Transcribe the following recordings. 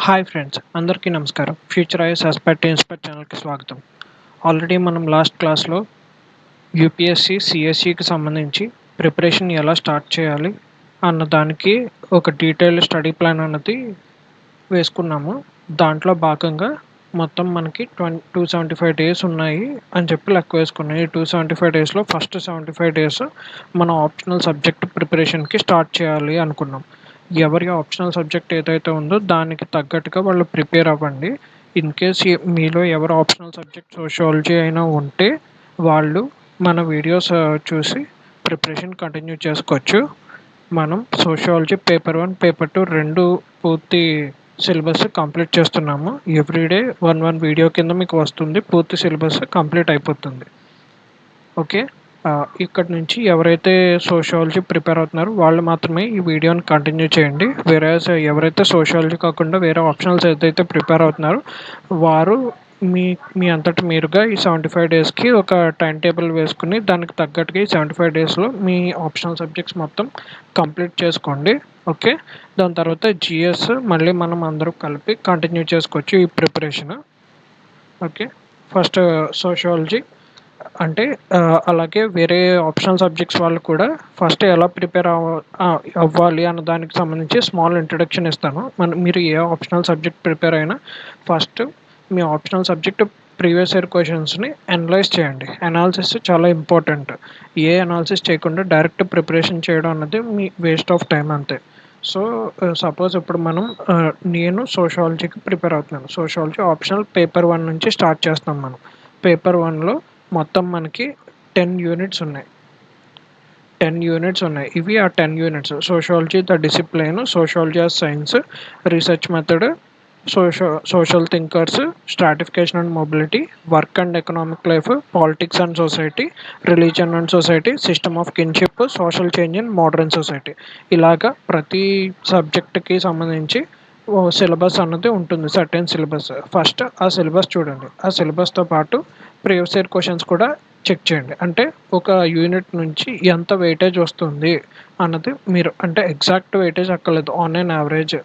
Hi friends, అందరికీ నమస్కారం. Future is aspect inspect ఛానల్కి స్వాగతం. ఆల్రెడీ మనం లాస్ట్ క్లాస్లో యూపీఎస్సి సిఎస్సికి సంబంధించి ప్రిపరేషన్ ఎలా స్టార్ట్ చేయాలి అన్న దానికి ఒక డీటెయిల్డ్ స్టడీ ప్లాన్ అన్నది వేసుకున్నాము. దాంట్లో భాగంగా మొత్తం మనకి 275 డేస్ ఉన్నాయి అని చెప్పి లెక్క వేసుకున్నాం. ఈ 275 డేస్లో ఫస్ట్ 75 డేస్ మన ఆప్షనల్ సబ్జెక్ట్ ప్రిపరేషన్కి స్టార్ట్ చేయాలి అనుకున్నాం. ఎవరి ఆప్షనల్ సబ్జెక్ట్ ఏదైతే ఉందో దానికి తగ్గట్టుగా వాళ్ళు ప్రిపేర్ అవ్వండి. ఇన్ కేస్ మీలో ఎవరు ఆప్షనల్ సబ్జెక్ట్ సోషియాలజీ అయినా ఉంటే వాళ్ళు మన వీడియోస్ చూసి ప్రిపరేషన్ కంటిన్యూ చేసుకోవచ్చు. మనం సోషియాలజీ పేపర్ 1 పేపర్ 2 రెండు పూర్తి సిలబస్ కంప్లీట్ చేస్తున్నాము. ఎవ్రీడే వన్ వీడియో కింద మీకు వస్తుంది, పూర్తి సిలబస్ కంప్లీట్ అయిపోతుంది. ఓకే, ఇక్కడ నుంచి ఎవరైతే సోషియాలజీ ప్రిపేర్ అవుతున్నారో వాళ్ళు మాత్రమే ఈ వీడియోని కంటిన్యూ చేయండి. వేరే ఎవరైతే సోషియాలజీ కాకుండా వేరే ఆప్షనల్స్ ఏదైతే ప్రిపేర్ అవుతున్నారో వారు మీ మీ అంతటి మీరుగా ఈ 75 డేస్కి ఒక టైం టేబుల్ వేసుకుని దానికి తగ్గట్టుగా ఈ 75 డేస్లో మీ ఆప్షనల్ సబ్జెక్ట్స్ మొత్తం కంప్లీట్ చేసుకోండి. ఓకే, దాని తర్వాత జిఎస్ మళ్ళీ మనం అందరూ కలిపి కంటిన్యూ చేసుకోవచ్చు ఈ ప్రిపరేషన్. ఓకే, ఫస్ట్ సోషియాలజీ అంటే అలాగే వేరే ఆప్షనల్ సబ్జెక్ట్స్ వాళ్ళు కూడా ఫస్ట్ ఎలా ప్రిపేర్ అవ్వాలి అన్న దానికి సంబంధించి స్మాల్ ఇంట్రడక్షన్ ఇస్తాను. మీరు ఏ ఆప్షనల్ సబ్జెక్ట్ ప్రిపేర్ అయినా ఫస్ట్ మీ ఆప్షనల్ సబ్జెక్ట్ ప్రీవియస్ ఇయర్ క్వశ్చన్స్ని అనలైజ్ చేయండి. అనాలిసిస్ చాలా ఇంపార్టెంట్. ఏ అనాలిసిస్ చేయకుండా డైరెక్ట్ ప్రిపరేషన్ చేయడం అన్నది మీ వేస్ట్ ఆఫ్ టైం అంతే. సో సపోజ్ ఇప్పుడు మనం నేను సోషియాలజీకి ప్రిపేర్ అవుతున్నాను. సోషియాలజీ ఆప్షనల్ పేపర్ 1 నుంచి స్టార్ట్ చేస్తాం. మనం పేపర్ 1లో మొత్తం మనకి 10 యూనిట్స్ ఉన్నాయి. 10 యూనిట్స్ ఉన్నాయి. ఇవి ఆ 10 units: sociology the discipline, sociology of science, research method, social thinkers, stratification and mobility, work and economic life, politics and society, religion and society, system of kinship, social change in modern society. ఇలాగా ప్రతి సబ్జెక్ట్కి సంబంధించి syllabus అన్నది ఉంటుంది, certain syllabus. First ఆ syllabus చూడండి. ఆ సిలబస్తో పాటు ప్రీవియస్ ఇయర్ క్వశ్చన్స్ కూడా చెక్ చేయండి. అంటే ఒక యూనిట్ నుంచి ఎంత వెయిటేజ్ వస్తుంది అన్నది మీరు, అంటే ఎగ్జాక్ట్ వెయిటేజ్ అక్కర్లేదు, ఆన్ అండ్ యావరేజ్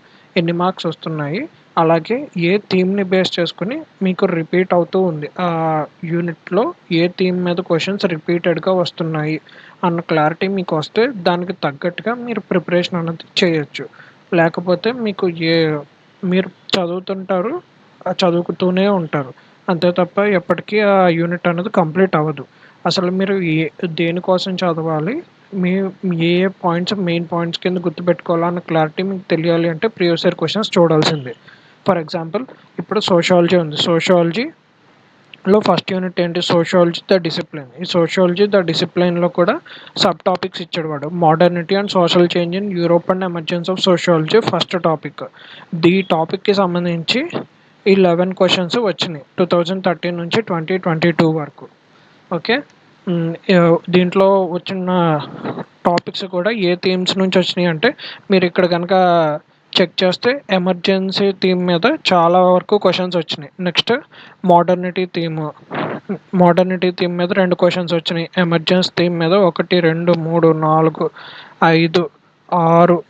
ఎన్ని మార్క్స్ వస్తున్నాయి, అలాగే ఏ థీమ్ని బేస్ చేసుకుని మీకు రిపీట్ అవుతూ ఉంది ఆ యూనిట్లో, ఏ థీమ్ మీద క్వశ్చన్స్ రిపీటెడ్గా వస్తున్నాయి అన్న క్లారిటీ మీకు వస్తే దానికి తగ్గట్టుగా మీరు ప్రిపరేషన్ అన్నది చేయొచ్చు. లేకపోతే మీకు మీరు చదువుతుంటారు, చదువుతూనే ఉంటారు అంతే తప్ప ఎప్పటికీ ఆ యూనిట్ అనేది కంప్లీట్ అవ్వదు. అసలు మీరు దేనికోసం చదవాలి, మీ ఏ ఏ పాయింట్స్ మెయిన్ పాయింట్స్ కింద గుర్తుపెట్టుకోవాలా అన్న క్లారిటీ మీకు తెలియాలి అంటే ప్రీవియస్ ఇయర్ క్వశ్చన్స్ చూడాల్సిందే. ఫర్ ఎగ్జాంపుల్ ఇప్పుడు సోషియాలజీ ఉంది. సోషియాలజీలో ఫస్ట్ యూనిట్ ఏంటి? Sociology the discipline. ఈ సోషియాలజీ ద డిసిప్లిన్లో కూడా సబ్ టాపిక్స్ ఇచ్చాడు వాడు. Modernity and social change in Europe and emergence of sociology first topic. ఈ టాపిక్కి సంబంధించి ఈ 11 క్వశ్చన్స్ వచ్చినాయి 2013 నుంచి 2022 వరకు. ఓకే, దీంట్లో వచ్చిన టాపిక్స్ కూడా ఏ థీమ్స్ నుంచి వచ్చినాయి అంటే మీరు ఇక్కడ కనుక చెక్ చేస్తే ఎమర్జెన్సీ థీమ్ మీద చాలా వరకు క్వశ్చన్స్ వచ్చినాయి. నెక్స్ట్ మోడర్నిటీ థీమ్ మీద 2 క్వశ్చన్స్ వచ్చినాయి. ఎమర్జెన్సీ థీమ్ మీద 1 2 3 4 5 6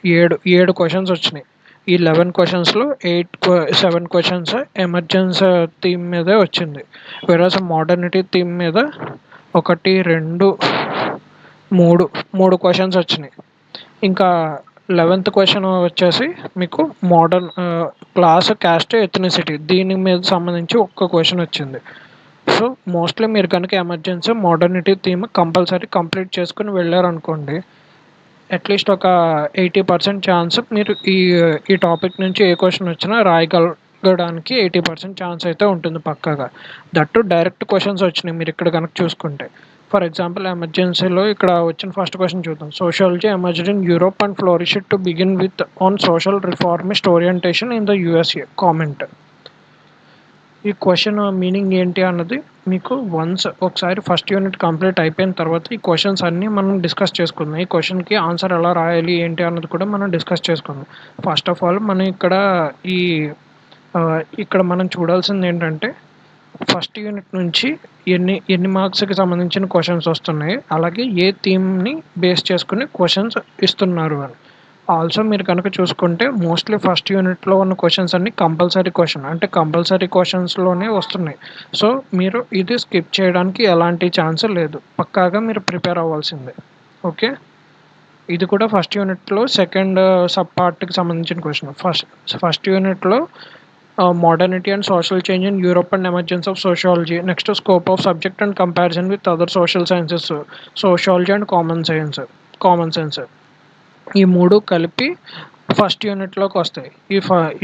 7 క్వశ్చన్స్ వచ్చినాయి. ఈ 11 క్వశ్చన్స్లో 7 క్వశ్చన్స్ ఎమర్జెన్సీ థీమ్ మీదే వచ్చింది. వేరేస్ మోడర్నిటీ థీమ్ మీద 1 2 3 క్వశ్చన్స్ వచ్చినాయి. ఇంకా 11th క్వశ్చన్ వచ్చేసి మీకు మోడర్న్ క్లాస్, క్యాస్ట్, ఎథనిసిటీ, దీని మీద సంబంధించి ఒక్క క్వశ్చన్ వచ్చింది. సో మోస్ట్లీ మీరు కనుక emergency modernity theme compulsory complete చేసుకుని వెళ్ళారనుకోండి, అట్లీస్ట్ ఒక 80% ఛాన్స్ మీరు ఈ టాపిక్ నుంచి ఏ క్వశ్చన్ వచ్చినా రాయగలగడానికి 80% ఛాన్స్ అయితే ఉంటుంది పక్కాగా. దట్టు డైరెక్ట్ క్వశ్చన్స్ వచ్చినాయి మీరు ఇక్కడ కనుక చూసుకుంటే. ఫర్ ఎగ్జాంపుల్ ఎమర్జెన్సీలో ఇక్కడ వచ్చిన ఫస్ట్ క్వశ్చన్ చూద్దాం. Sociology emerged in Europe and flourished to begin with on social reformist orientation in the USA comment. ఈ క్వశ్చన్ మీనింగ్ ఏంటి అన్నది మీకు ఒకసారి ఫస్ట్ యూనిట్ కంప్లీట్ అయిపోయిన తర్వాత ఈ క్వశ్చన్స్ అన్నీ మనం డిస్కస్ చేసుకుందాం. ఈ క్వశ్చన్కి ఆన్సర్ ఎలా రాయాలి ఏంటి అన్నది కూడా మనం డిస్కస్ చేసుకుందాం. ఫస్ట్ ఆఫ్ ఆల్ మనం ఇక్కడ మనం చూడాల్సింది ఏంటంటే ఫస్ట్ యూనిట్ నుంచి ఎన్ని మార్క్స్కి సంబంధించిన క్వశ్చన్స్ వస్తున్నాయి, అలాగే ఏ థీమ్ని బేస్ చేసుకుని క్వశ్చన్స్ ఇస్తున్నారు అని. ఆల్సో మీరు కనుక చూసుకుంటే మోస్ట్లీ ఫస్ట్ యూనిట్లో ఉన్న క్వశ్చన్స్ అన్ని కంపల్సరీ క్వశ్చన్, అంటే కంపల్సరీ క్వశ్చన్స్లోనే వస్తున్నాయి. సో మీరు ఇది స్కిప్ చేయడానికి ఎలాంటి ఛాన్స్ లేదు, పక్కాగా మీరు ప్రిపేర్ అవ్వాల్సిందే. ఓకే, ఇది కూడా ఫస్ట్ యూనిట్లో సెకండ్ సబ్ పార్ట్కి సంబంధించిన క్వశ్చన్. ఫస్ట్ యూనిట్లో modernity and social change in Europe and emergence of sociology, next scope of subject and comparison with other social sciences, sociology and common sense ఈ మూడు కలిపి ఫస్ట్ యూనిట్లోకి వస్తాయి.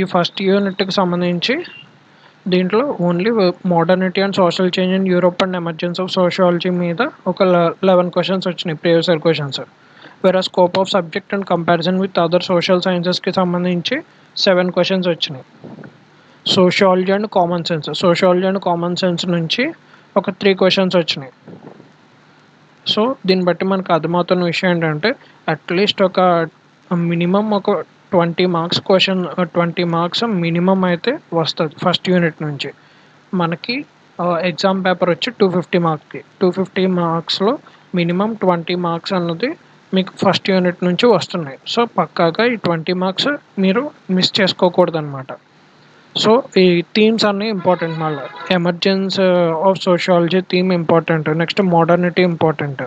ఈ ఫస్ట్ యూనిట్కి సంబంధించి దీంట్లో only modernity and social change in Europe and emergence of sociology మీద ఒక 11 క్వశ్చన్స్ వచ్చినాయి, ప్రీవియస్ ఇయర్ క్వశ్చన్స్. వేరే scope of subject and comparison with other social సైన్సెస్కి సంబంధించి 7 క్వశ్చన్స్ వచ్చినాయి. సోషియాలజీ అండ్ కామన్ సెన్స్ నుంచి ఒక 3 క్వశ్చన్స్ వచ్చినాయి. సో దీన్ని బట్టి మనకు అర్థమవుతున్న విషయం ఏంటంటే అట్లీస్ట్ ఒక మినిమం ఒక 20 మార్క్స్ క్వశ్చన్, 20 మార్క్స్ మినిమం అయితే వస్తుంది ఫస్ట్ యూనిట్ నుంచి. మనకి ఎగ్జామ్ పేపర్ వచ్చి 250 మార్క్స్లో మినిమం 20 మార్క్స్ అన్నది మీకు ఫస్ట్ యూనిట్ నుంచి వస్తున్నాయి. సో పక్కాగా ఈ 20 మార్క్స్ మీరు మిస్ చేసుకోకూడదు అనమాట. సో ఈ థీమ్స్ అన్నీ ఇంపార్టెంట్. మళ్ళీ emergence of sociology theme important, next modernity important,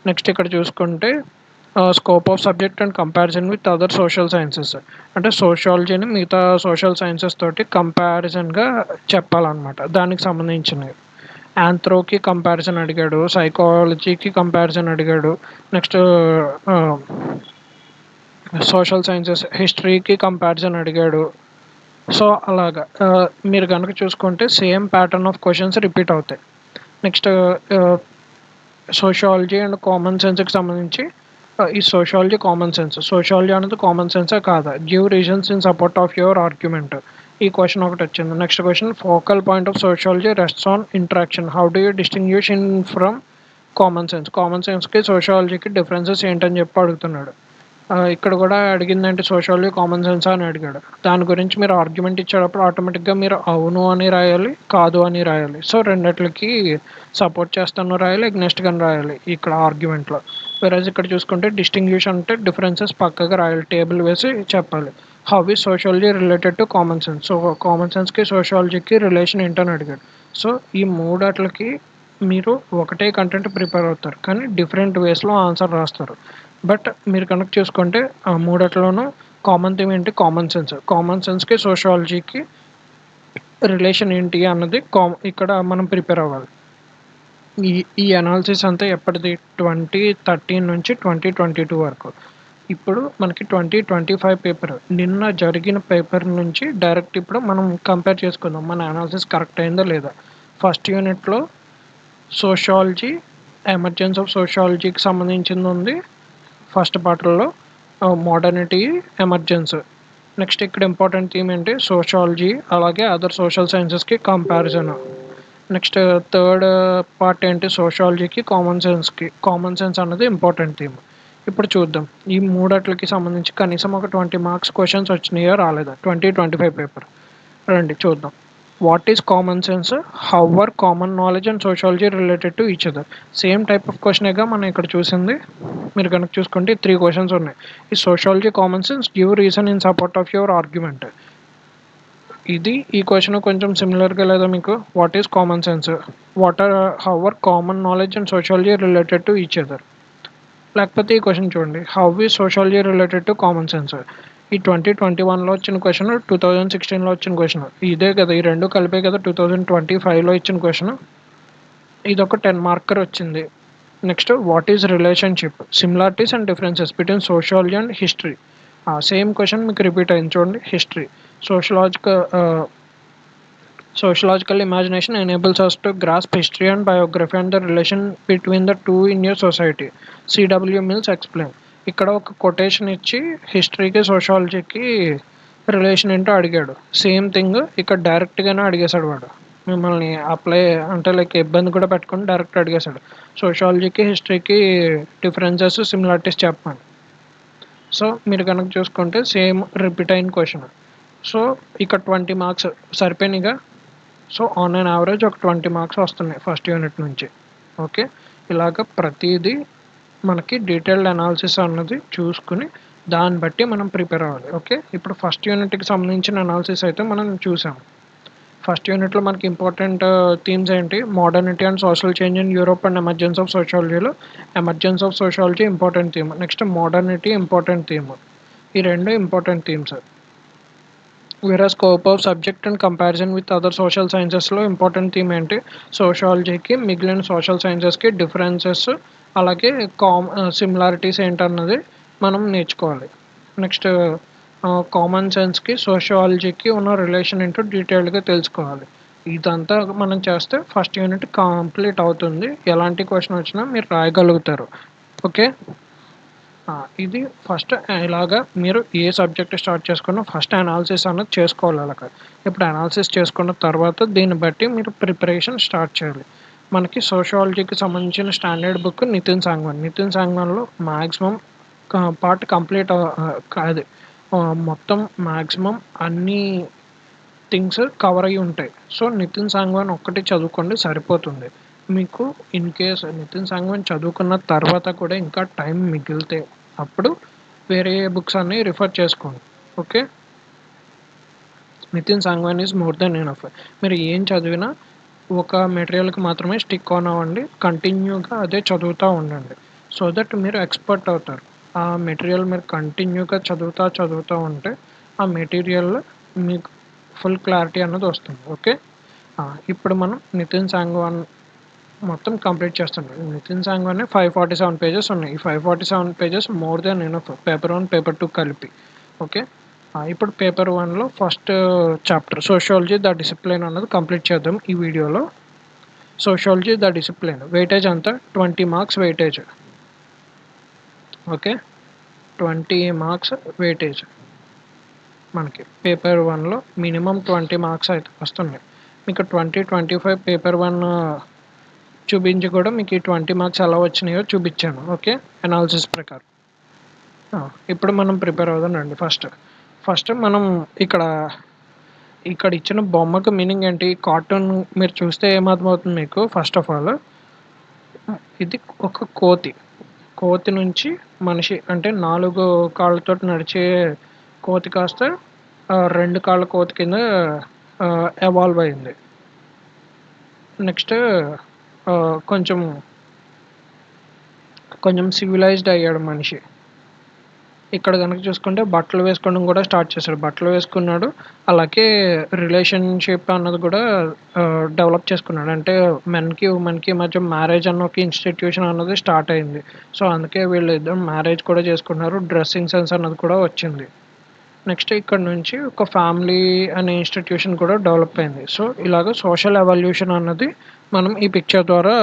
next ఇక్కడ చూసుకుంటే scope of subject and comparison with other social sciences, అంటే సోషియాలజీని మిగతా సోషల్ సైన్సెస్ తోటి కంపారిజన్గా చెప్పాలన్నమాట. దానికి సంబంధించినవి ఆంథ్రోకి కంపారిజన్ అడిగాడు, సైకాలజీకి కంపారిజన్ అడిగాడు, నెక్స్ట్ సోషల్ సైన్సెస్ హిస్టరీకి కంపారిజన్ అడిగాడు. సో అలాగా మీరు కనుక చూసుకుంటే same pattern of questions repeat అవుతాయి. నెక్స్ట్ సోషియాలజీ అండ్ కామన్ సెన్స్కి సంబంధించి ఈ సోషియాలజీ అనేది కామన్ సెన్సే కాదా, give reasons in support of your argument, ఈ క్వశ్చన్ ఒకటి వచ్చింది. Next question focal point of sociology rests on interaction, how do you distinguish in from common సెన్స్కి సోషియాలజీకి డిఫరెన్సెస్ ఏంటని చెప్పి అడుగుతున్నాడు. ఇక్కడ కూడా అడిగిందంటే సోషియాలజీ కామన్ సెన్స్ అని అడిగాడు. దాని గురించి మీరు ఆర్గ్యుమెంట్ ఇచ్చేటప్పుడు ఆటోమేటిక్గా మీరు అవును అని రాయాలి, కాదు అని రాయాలి. సో రెండిట్లకి సపోర్ట్ చేస్తాను రాయాలి, ఎగ్నెస్ట్గా రాయాలి ఇక్కడ ఆర్గ్యుమెంట్లో. వేరేజ్ ఇక్కడ చూసుకుంటే డిస్టింగ్విష్ అంటే డిఫరెన్సెస్ పక్కగా రాయాలి, టేబుల్ వేసి చెప్పాలి. How is sociology related to common sense, so common సెన్స్కి సోషియాలజీకి రిలేషన్ ఏంటని అడిగాడు. సో ఈ మూడట్లకి మీరు ఒకటే కంటెంట్ ప్రిపేర్ అవుతారు కానీ డిఫరెంట్ వేస్లో ఆన్సర్ రాస్తారు. బట్ మీరు కనుక చూసుకుంటే ఆ మూడట్లోనూ కామన్ థీమ్ ఏంటి, కామన్ సెన్స్కి సోషియాలజీకి రిలేషన్ ఏంటి అన్నది ఇక్కడ మనం ప్రిపేర్ అవ్వాలి. ఈ అనాలిసిస్ అంతా ఎప్పటిది 2013 నుంచి 2022 వరకు. ఇప్పుడు మనకి 2025 పేపర్, నిన్న జరిగిన పేపర్ నుంచి డైరెక్ట్ ఇప్పుడు మనం కంపేర్ చేసుకుందాం మన అనాలిసిస్ కరెక్ట్ అయిందో లేదా. ఫస్ట్ యూనిట్లో సోషియాలజీ, ఎమర్జెన్స్ ఆఫ్ సోషియాలజీకి సంబంధించింది ఉంది ఫస్ట్ పార్ట్లో, మోడర్నిటీ, ఎమర్జెన్స్. నెక్స్ట్ ఇక్కడ ఇంపార్టెంట్ థీమ్ ఏంటి, సోషియాలజీ అలాగే అదర్ సోషల్ సైన్సెస్కి కంపారిజన్. నెక్స్ట్ థర్డ్ పార్ట్ ఏంటి, సోషియాలజీకి కామన్ సెన్స్ అన్నది ఇంపార్టెంట్ థీమ్. ఇప్పుడు చూద్దాం ఈ మూడట్లకి సంబంధించి కనీసం ఒక 20 మార్క్స్ క్వశ్చన్స్ వచ్చినాయో రాలేదా 2025 పేపర్. రండి చూద్దాం. What is common sense, how are common knowledge and sociology related to each other. Same type of క్వశ్చనేగా మనం ఇక్కడ చూసింది. మీరు కనుక చూసుకుంటే 3 క్వశ్చన్స్ ఉన్నాయి. ఈ sociology common sense give reason in support of your argument. ఈ క్వశ్చన్ కొంచెం సిమిలర్గా లేదా మీకు, what is common sense, how are common knowledge and sociology related to each other. లేకపోతే ఈ క్వశ్చన్ చూడండి, how is sociology related to common sense. ఈ 2021లో వచ్చిన క్వశ్చన్, 2016లో వచ్చిన క్వశ్చన్ ఇదే కదా, ఈ రెండు కలిపే కదా 2025లో ఇచ్చిన క్వశ్చన్. ఇది ఒక 10 మార్కర్ వచ్చింది. Next what is relationship, similarities and differences between sociology and history. Same question మీకు రిపీట్ అయింది చూడండి. History, sociological imagination enables us to grasp history and biography and the relation between the two in your society. C.W. Mills explain. ఇక్కడ ఒక quotation ఇచ్చి హిస్టరీకి సోషాలజీకి relation ఏంటో అడిగాడు. Same thing ఇక్కడ డైరెక్ట్గానే అడిగేశాడు వాడు, మిమ్మల్ని అప్లై అంటే లైక్ ఇబ్బంది కూడా పెట్టుకుని డైరెక్ట్ అడిగేశాడు. సోషాలజీకి హిస్టరీకి డిఫరెన్సెస్, సిమిలారిటీస్ చెప్పండి. సో మీరు కనుక చూసుకుంటే సేమ్ రిపీట్ అయిన క్వశ్చన్. సో ఇక్కడ 20 మార్క్స్ సరిపోయినాయిగా. సో ఆన్ అండ్ యావరేజ్ ఒక 20 మార్క్స్ వస్తున్నాయి ఫస్ట్ యూనిట్ నుంచి. ఓకే, ఇలాగ ప్రతిదీ మనకి డీటెయిల్డ్ అనాలిసిస్ అన్నది చూసుకుని దాన్ని బట్టి మనం ప్రిపేర్ అవ్వాలి. ఓకే. ఇప్పుడు ఫస్ట్ యూనిట్‌కి సంబంధించిన అనాలిసిస్ అయితే మనం చూసాం. ఫస్ట్ యూనిట్‌లో మనకి ఇంపార్టెంట్ థీమ్స్ ఏంటి? Modernity and social change in Europe and emergence of సోషియాలజీలో emergence of sociology important theme. Next modernity important theme. ఈ 2 ఇంపార్టెంట్ థీమ్స్. వేరే scope of subject and comparison with other social సైన్సెస్‌లో important theme ఏంటి? సోషియాలజీకి మిగిలిన social సైన్సెస్‌కి differences అలాగే similarities ఏంటన్నది మనం నేర్చుకోవాలి. నెక్స్ట్ కామన్ సెన్స్‌కి సోషియాలజీకి ఉన్న రిలేషన్ ఏంటో డీటెయిల్డ్‌గా తెలుసుకోవాలి. ఇదంతా మనం చేస్తే ఫస్ట్ యూనిట్ కంప్లీట్ అవుతుంది. ఎలాంటి క్వెషన్ వచ్చినా మీరు రాయగలుగుతారు. ఓకే. ఇది ఫస్ట్ ఇలాగా మీరు ఏ సబ్జెక్ట్ స్టార్ట్ చేసుకున్నా ఫస్ట్ అనాలిసిస్ అన్నది చేసుకోవాలి అలాగా. ఇప్పుడు అనాలిసిస్ చేసుకున్న తర్వాత దీన్ని బట్టి మీరు ప్రిపరేషన్ స్టార్ట్ చేయాలి. మనకి సోషియాలజీకి సంబంధించిన స్టాండర్డ్ బుక్ నితిన్ సాంగ్వాన్. నితిన్ సాంగ్వాన్‌లో మాక్సిమం పార్ట్ కంప్లీట్ కాదు. మొత్తం మాక్సిమం అన్నీ థింగ్స్ కవర్ అయ్యి ఉంటాయి. సో, నితిన్ సాంగ్వాన్ ఒక్కటి చదువుకోండి సరిపోతుంది. మీకు ఇన్ కేస్ నితిన్ సాంగ్వాన్ చదువుకున్న తర్వాత కూడా ఇంకా టైం మిగిలితే అప్పుడు వేరే బుక్స్ అన్నీ రిఫర్ చేసుకోండి. Okay. Nitin Sangwan is more than enough. మీరు ఏం చదివినా ఒక మెటీరియల్‌కి మాత్రమే స్టిక్ ఆన్ అవ్వండి. కంటిన్యూగా అదే చదువుతా ఉండండి. సో దట్ మీరు ఎక్స్‌పర్ట్ అవుతారు. ఆ మెటీరియల్ మీరు కంటిన్యూగా చదువుతా ఉంటే ఆ మెటీరియల్‌లో మీకు ఫుల్ క్లారిటీ అన్నది వస్తుంది. ఓకే. ఇప్పుడు మనం నితిన్ సాంగ్వాన్ మొత్తం కంప్లీట్ చేస్తున్నాం. నితిన్ సాంగ్వానే 547 పేజెస్ ఉన్నాయి. ఈ 547 pages more than enough paper 1, paper 2 కలిపి. ఓకే. ఇప్పుడు పేపర్ 1లో first chapter sociology the discipline అన్నది కంప్లీట్ చేద్దాం ఈ వీడియోలో. సోషియాలజీ ద డిసిప్లిన్ వెయిటేజ్ అంతా 20 marks weightage. Okay. 20 marks weightage మనకి పేపర్ 1లో మినిమం 20 మార్క్స్ అయితే వస్తున్నాయి. మీకు 25 పేపర్ 1 చూపించి కూడా మీకు ఈ 20 మార్క్స్ ఎలా వచ్చినాయో చూపించాను. ఓకే. అనాలిసిస్ ప్రకారం. ఇప్పుడు మనం ప్రిపేర్ అవుదాం రండి. ఫస్ట్ మనం ఇక్కడ ఇచ్చిన బొమ్మకు మీనింగ్ ఏంటి? కార్టూన్ మీరు చూస్తే ఏమర్థమవుతుంది మీకు? ఫస్ట్ ఆఫ్ ఆల్ ఇది ఒక కోతి. కోతి నుంచి మనిషి అంటే 4 కాళ్ళతోటి నడిచే కోతి కాస్త 2 కాళ్ళ కోతి కింద ఎవాల్వ్ అయింది. నెక్స్ట్ కొంచెం సివిలైజ్డ్ అయ్యాడు మనిషి. ఇక్కడ గనక చూసుకుంటే బట్టలు వేసుకోవడం కూడా స్టార్ట్ చేశాడు. బట్టలు వేసుకున్నాడు. అలాగే రిలేషన్‌షిప్ అన్నది కూడా డెవలప్ చేసుకున్నాడు. అంటే మెన్‌కి, ఉమెన్‌కి మధ్య మ్యారేజ్ అన్న ఒక ఇన్‌స్టిట్యూషన్ అన్నది స్టార్ట్ అయింది. సో, అందుకే వీళ్ళిద్దరు మ్యారేజ్ కూడా చేసుకున్నారు. డ్రెస్సింగ్ సెన్స్ అన్నది కూడా వచ్చింది. నెక్స్ట్ ఇక్కడ నుంచి ఒక ఫ్యామిలీ అనే ఇన్‌స్టిట్యూషన్ కూడా డెవలప్ అయింది. సో, ఇలాగ సోషల్ ఎవల్యూషన్ అన్నది మనం ఈ పిక్చర్ ద్వారా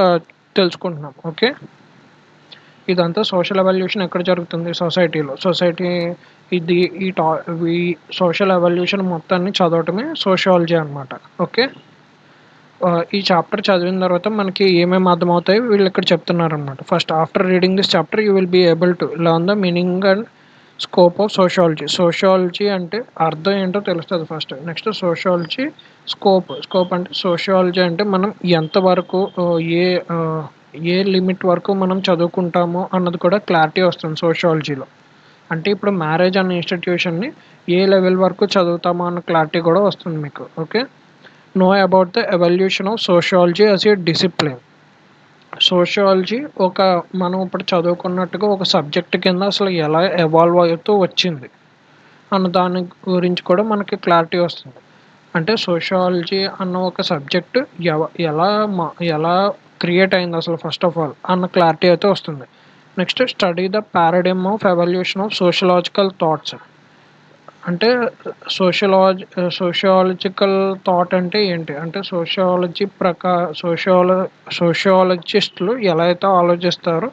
తెలుసుకుంటున్నాం. ఓకే. ఇదంతా సోషల్ ఎవల్యూషన్ ఎక్కడ జరుగుతుంది? సొసైటీలో. ఇది ఈ టా ఈ సోషల్ ఎవల్యూషన్ మొత్తాన్ని చదవటమే సోషియాలజీ అనమాట. ఓకే. ఈ చాప్టర్ చదివిన తర్వాత మనకి ఏమేమి అర్థమవుతాయి వీళ్ళిక్కడ చెప్తున్నారనమాట. First after reading this chapter you will be able to learn the meaning and scope of sociology. Sociology అంటే అర్థం ఏంటో తెలుస్తది ఫస్ట్. నెక్స్ట్ సోషియాలజీ స్కోప్ అంటే సోషియాలజీ అంటే మనం ఎంతవరకు ఏ ఏ లిమిట్ వరకు మనం చదువుకుంటామో అన్నది కూడా క్లారిటీ వస్తుంది సోషియాలజీలో. అంటే ఇప్పుడు మ్యారేజ్ అనే ఇన్‌స్టిట్యూషన్‌ని ఏ లెవెల్ వరకు చదువుతామో అన్న క్లారిటీ కూడా వస్తుంది మీకు. Okay. Know about the evolution of sociology as a discipline. Sociology మనం ఇప్పుడు చదువుకున్నట్టుగా ఒక సబ్జెక్ట్ కింద అసలు ఎలా ఎవాల్వ్ అవుతూ వచ్చింది అన్న దాని గురించి కూడా మనకి క్లారిటీ వస్తుంది. అంటే సోషియాలజీ అన్న ఒక సబ్జెక్ట్ ఎలా ఎలా క్రియేట్ అయింది అసలు ఫస్ట్ ఆఫ్ ఆల్ అన్న క్లారిటీ అయితే వస్తుంది. Next study the paradigm of evolution of sociological thoughts. అంటే సోషియాలజికల్ థాట్ అంటే ఏంటి? అంటే సోషియాలజిస్టులు ఎలా అయితే ఆలోచిస్తారో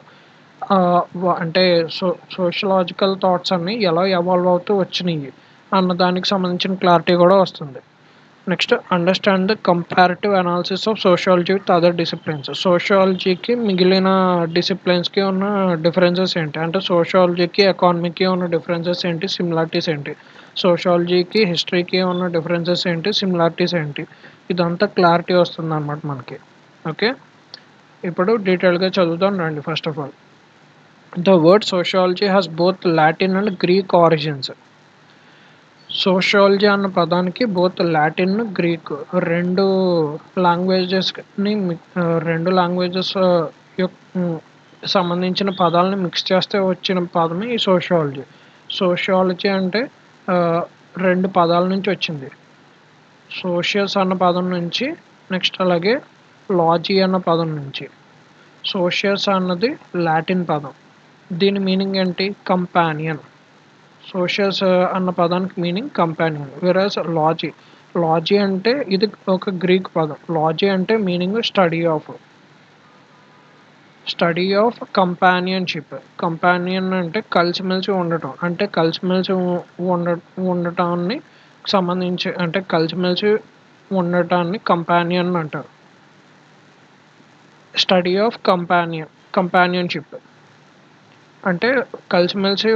అంటే సో సోషలాజికల్ థాట్స్ అన్నీ ఎలా ఎవాల్వ్ అవుతూ వచ్చినియి అన్న దానికి సంబంధించిన క్లారిటీ కూడా వస్తుంది. Next understand the comparative analysis of sociology with other disciplines. సోషియాలజీకి మిగిలిన డిసిప్లిన్స్‌కి ఉన్న డిఫరెన్సెస్ ఏంటి? అంటే సోషియాలజీకి, ఎకానమీకి ఉన్న డిఫరెన్సెస్ ఏంటి? సిమిలారిటీస్ ఏంటి? సోషియాలజీకి, హిస్టరీకి ఉన్న డిఫరెన్సెస్ ఏంటి? సిమిలారిటీస్ ఏంటి? ఇదంతా క్లారిటీ వస్తుందన్నమాట మనకి. ఓకే. ఇప్పుడు డీటెయిల్‌గా చదువుదాం రండి first of all. The word sociology has both Latin and Greek origins. Sociology అన్న పదానికి బోత్ లాటిన్, గ్రీక్ 2 లాంగ్వేజెస్‌ని 2 లాంగ్వేజెస్ సంబంధించిన పదాలను మిక్స్ చేస్తే వచ్చిన పదమే ఈ సోషియాలజీ. సోషియాలజీ అంటే 2 పదాల నుంచి వచ్చింది. సోషియస్ అన్న పదం నుంచి, నెక్స్ట్ అలాగే లాజీ అన్న పదం నుంచి. సోషియస్ అన్నది లాటిన్ పదం. దీని మీనింగ్ ఏంటి? కంపానియన్. సోషియస్ అన్న పదానికి మీనింగ్ కంపానియన్. వేరస్ లాజీ, లాజీ అంటే ఇది ఒక గ్రీక్ పదం. లాజీ అంటే meaning study of companionship. Companion అంటే కలిసిమెలిసి ఉండటం, అంటే కలిసిమెలిసి ఉండ ఉండటాన్ని సంబంధించి, అంటే కలిసిమెలిసి ఉండటాన్ని కంపానియన్ అంటారు. స్టడీ ఆఫ్ కంపానియన్షిప్ అంటే కలిసిమెలిసి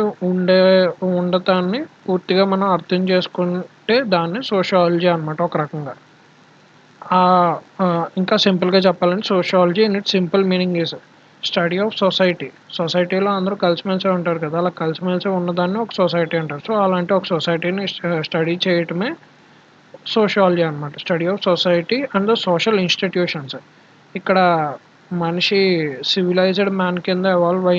ఉండటాన్ని పూర్తిగా మనం అర్థం చేసుకుంటే దాన్ని సోషియాలజీ అనమాట ఒక రకంగా. ఇంకా సింపుల్గా చెప్పాలంటే sociology in it's simple meaning is study of society. సొసైటీలో అందరూ కలిసిమెలిసి ఉంటారు కదా, అలా కలిసిమెలిసి ఉన్నదాన్ని ఒక సొసైటీ అంటారు. సో అలాంటి ఒక సొసైటీని స్టడీ చేయటమే సోషియాలజీ అనమాట. Study of society and the social institutions. ఇక్కడ మనిషి సివిలైజ్డ్ మ్యాన్ కింద ఎవాల్వ్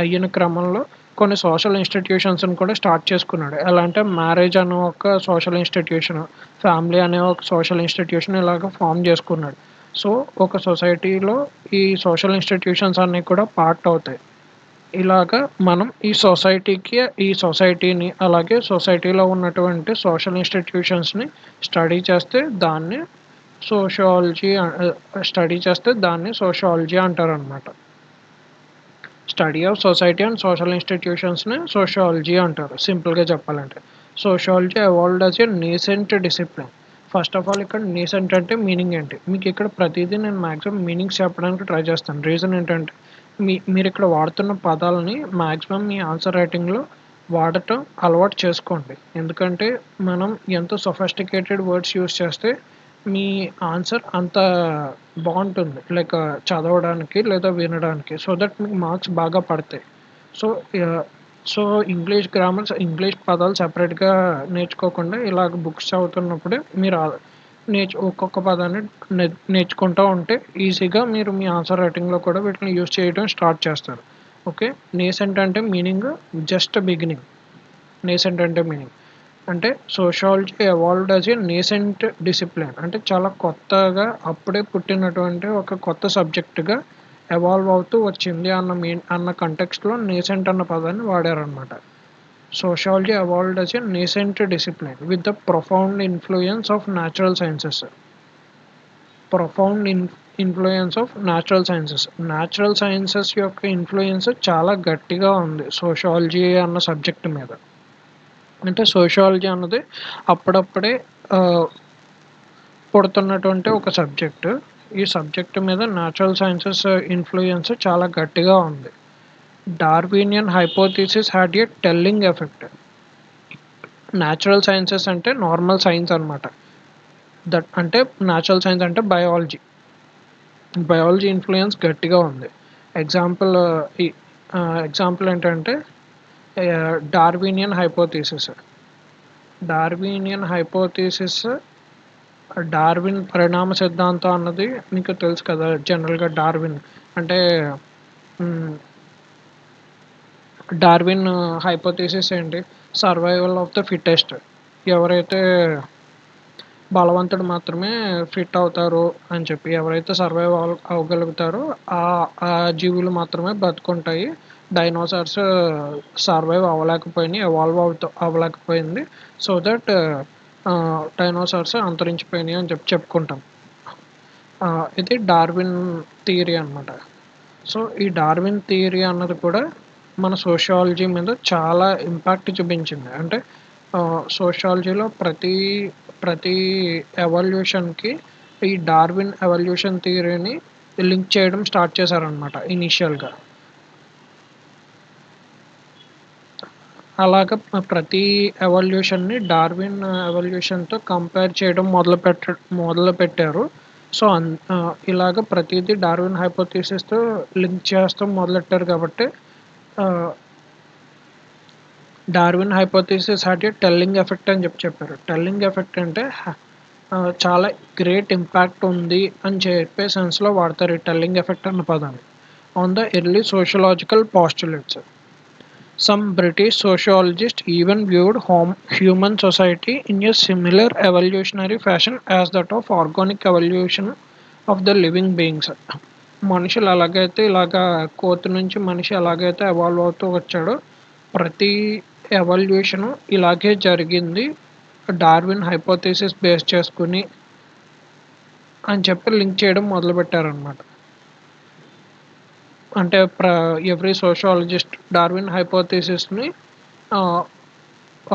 అయిన క్రమంలో కొన్ని సోషల్ ఇన్స్టిట్యూషన్స్ని కూడా స్టార్ట్ చేసుకున్నాడు. ఎలా అంటే మ్యారేజ్ అనే ఒక సోషల్ ఇన్స్టిట్యూషన్, ఫ్యామిలీ అనే ఒక సోషల్ ఇన్స్టిట్యూషన్ ఇలాగ ఫామ్ చేసుకున్నాడు. సో ఒక సొసైటీలో ఈ సోషల్ ఇన్స్టిట్యూషన్స్ అన్నీ కూడా పార్ట్ అవుతాయి. ఇలాగ మనం ఈ సొసైటీని అలాగే సొసైటీలో ఉన్నటువంటి సోషల్ ఇన్స్టిట్యూషన్స్ని స్టడీ చేస్తే దాన్ని సోషియాలజీ అంటారనమాట. Study of society and social ఇన్స్టిట్యూషన్స్ని సోషియాలజీ అంటారు సింపుల్గా చెప్పాలంటే. Sociology evolved as a nascent discipline. First of all ఇక్కడ నేసెంట్ అంటే మీనింగ్ ఏంటి? మీకు ఇక్కడ ప్రతిదీ నేను మ్యాక్సిమం మీనింగ్స్ చెప్పడానికి ట్రై చేస్తాను. రీజన్ ఏంటంటే మీరు ఇక్కడ వాడుతున్న పదాలని మ్యాక్సిమం మీ ఆన్సర్ రైటింగ్లో వాడటం అలవాటు చేసుకోండి. ఎందుకంటే మనం ఎంత సొఫిస్టికేటెడ్ వర్డ్స్ యూస్ చేస్తే మీ ఆన్సర్ అంత బాగుంటుంది, లైక్ చదవడానికి లేదా వినడానికి. సో దట్ మీకు మార్క్స్ బాగా పడతాయి. సో సో ఇంగ్లీష్ పదాలు సపరేట్గా నేర్చుకోకుండా ఇలాగ బుక్స్ చదువుతున్నప్పుడే మీరు ఒక్కొక్క పదాన్ని నేర్చుకుంటూ ఉంటే ఈజీగా మీరు మీ ఆన్సర్ రైటింగ్లో కూడా వీటిని యూజ్ చేయడం స్టార్ట్ చేస్తారు. ఓకే. నేసెంట్ అంటే మీనింగ్ జస్ట్ బిగినింగ్. నేసెంట్ అంటే మీనింగ్ అంటే sociology evolved as a nascent discipline, అంటే చాలా కొత్తగా అప్పుడే పుట్టినటువంటి ఒక కొత్త సబ్జెక్టుగా ఎవాల్వ్ అవుతూ వచ్చింది అన్న కంటెక్స్ట్లో నేసెంట్ అన్న పదాన్ని వాడారనమాట. Sociology evolved as a nascent discipline with the profound influence of natural sciences. Natural sciences యొక్క ఇన్ఫ్లుయెన్స్ చాలా గట్టిగా ఉంది సోషియాలజీ అన్న సబ్జెక్ట్ మీద. అంటే సోషియాలజీ అన్నది అప్పుడప్పుడే పుడుతున్నటువంటి ఒక సబ్జెక్టు. ఈ సబ్జెక్టు మీద న్యాచురల్ సైన్సెస్ ఇన్ఫ్లుయెన్స్ చాలా గట్టిగా ఉంది. Darwinian hypothesis had a telling effect. Natural sciences అంటే నార్మల్ సైన్స్ అనమాట. అంటే న్యాచురల్ సైన్స్ అంటే బయాలజీ ఇన్ఫ్లుయెన్స్ గట్టిగా ఉంది. ఎగ్జాంపుల్ ఏంటంటే డార్వినియన్ హైపోథీసిస్. డార్విన్ పరిణామ సిద్ధాంతం అన్నది మీకు తెలుసు కదా. జనరల్గా డార్విన్ హైపోథీసిస్ ఏంటి? Survival of the fittest. ఎవరైతే బలవంతుడు మాత్రమే ఫిట్ అవుతారు అని చెప్పి, ఎవరైతే సర్వైవ్ అవ్వగలుగుతారో ఆ జీవులు మాత్రమే బతుకుంటాయి. డైనోసార్స్ సర్వైవ్ అవ్వలేకపోయింది. సో దట్ డైనోసార్స్ అంతరించిపోయినాయి అని చెప్పుకుంటాం. ఇది డార్విన్ థియరీ అనమాట. సో ఈ డార్విన్ థియరీ అన్నది కూడా మన సోషియాలజీ మీద చాలా ఇంపాక్ట్ చూపించింది. అంటే సోషియాలజీలో ప్రతి ఎవల్యూషన్కి ఈ డార్విన్ ఎవల్యూషన్ థియరీని లింక్ చేయడం స్టార్ట్ చేశారనమాట ఇనీషియల్గా. అలాగ ప్రతి ఎవల్యూషన్ని డార్విన్ ఎవల్యూషన్తో కంపేర్ చేయడం మొదలుపెట్టారు. సో ఇలాగ ప్రతిదీ డార్విన్ హైపోథీసిస్తో లింక్ చేస్తూ మొదలెట్టారు కాబట్టి Darwin hypothesis had a telling effect అని చెప్పారు. టెల్లింగ్ ఎఫెక్ట్ అంటే చాలా గ్రేట్ ఇంపాక్ట్ ఉంది అని చెప్పే సెన్స్లో వాడతారు ఈ టెల్లింగ్ ఎఫెక్ట్ అన్న పదాన్ని. On the early sociological postulates, some British sociologists even viewed human society in a similar evolutionary fashion as that of organic evolution of the living beings. మనుషులు ఎలాగైతే ఇలాగా కోతి నుంచి మనిషి ఎలాగైతే ఎవాల్వ్ అవుతూ వచ్చాడో ప్రతి ఎవల్యూషన్ ఇలాగే జరిగింది డార్విన్ హైపోథీసిస్ బేస్ చేసుకుని అని చెప్పి లింక్ చేయడం మొదలుపెట్టారనమాట. అంటే ఎవ్రీ సోషాలజిస్ట్ డార్విన్ హైపోథీసిస్ని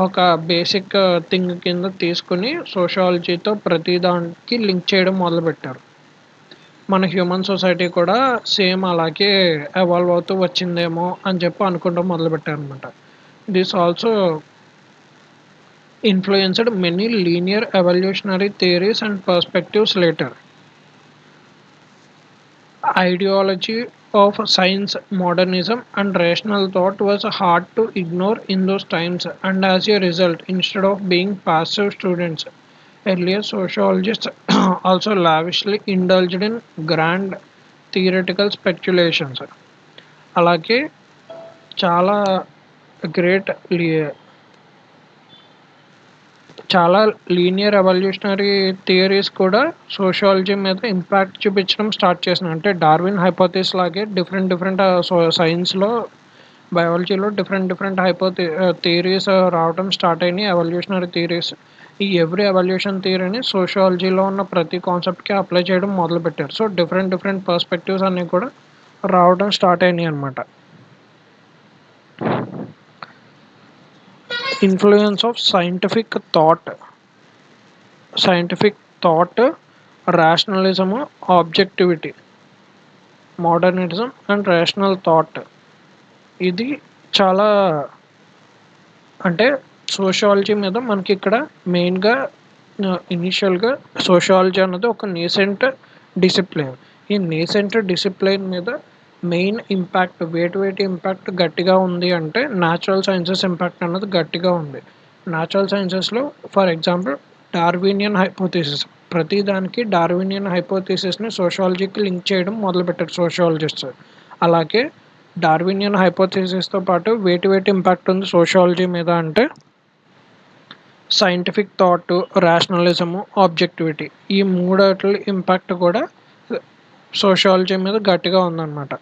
ఒక బేసిక్ థింగ్ కింద తీసుకుని సోషాలజీతో ప్రతి దానికి లింక్ చేయడం మొదలుపెట్టారు. మన హ్యూమన్ సొసైటీ కూడా సేమ్ అలాగే ఎవాల్వ్ అవుతూ వచ్చిందేమో అని చెప్పి అనుకుంటాం మొదలుపెట్టారు అనమాట. This also influenced many linear evolutionary theories and perspectives later. Ideology of science, modernism, and rational thought was hard to ignore in those times, and as a result, instead of being passive students, earlier sociologists also lavishly indulged in grand theoretical speculations. అలాగే చాలా great చాలా linear evolutionary theories కూడా sociology మీద impact చూపించడం start చేసినాయి. అంటే Darwin హైపోథీస్ లాగే different సైన్స్లో బయాలజీలో డిఫరెంట్ థియరీస్ రావడం స్టార్ట్ అయినాయి, ఎవల్యూషనరీ థియరీస్. ఈ ఎవ్రీ ఎవల్యూషన్ థియరీని సోషాలజీలో ఉన్న ప్రతి కాన్సెప్ట్కి అప్లై చేయడం మొదలుపెట్టారు. సో డిఫరెంట్ పర్స్పెక్టివ్స్ అన్నీ కూడా రావడం స్టార్ట్ అయినాయి అనమాట. Influence of scientific thought, rationalism, objectivity, modernism and rational thought. ఇది చాలా అంటే సోషాలజీ మీద మనకి ఇక్కడ మెయిన్గా ఇనిషియల్గా సోషాలజీ అన్నది ఒక నేసెంట్ డిసిప్లిన్. ఈ నేసెంట్ డిసిప్లిన్ మీద మెయిన్ ఇంపాక్ట్ వేటి ఇంపాక్ట్ గట్టిగా ఉంది అంటే న్యాచురల్ సైన్సెస్ ఇంపాక్ట్ అన్నది గట్టిగా ఉంది. న్యాచురల్ సైన్సెస్లో ఫర్ ఎగ్జాంపుల్ డార్వినియన్ హైపోథీసిస్, ప్రతి దానికి డార్వినియన్ హైపోథీసిస్ని సోషాలజీకి లింక్ చేయడం మొదలుపెట్టారు సోషాలజిస్ట్స్. అలాగే డార్వినియన్ హైపోథీసిస్తో పాటు వేటి ఇంపాక్ట్ ఉంది సోషాలజీ మీద అంటే సైంటిఫిక్ థాట్, రేషనలిజము, ఆబ్జెక్టివిటీ, ఈ మూడటి ఇంపాక్ట్ కూడా సోషాలజీ మీద గట్టిగా ఉందన్నమాట.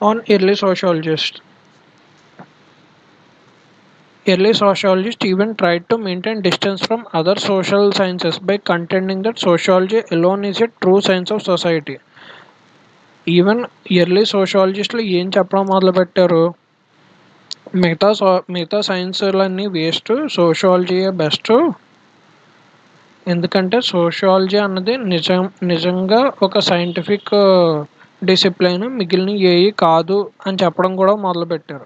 On early sociologists even tried to maintain distance from other social sciences by contending that sociology alone is a true science of society. Even early సోషాలజిస్టులు ఏం చెప్పడం మొదలుపెట్టారు, మిగతా సైన్స్లన్నీ వేస్ట్, సోషాలజీయే బెస్ట్. ఎందుకంటే సోషాలజీ అన్నది నిజంగా ఒక సైంటిఫిక్ డిసిప్లిన్, మిగిలిన ఏవి కాదు అని చెప్పడం కూడా మొదలుపెట్టారు.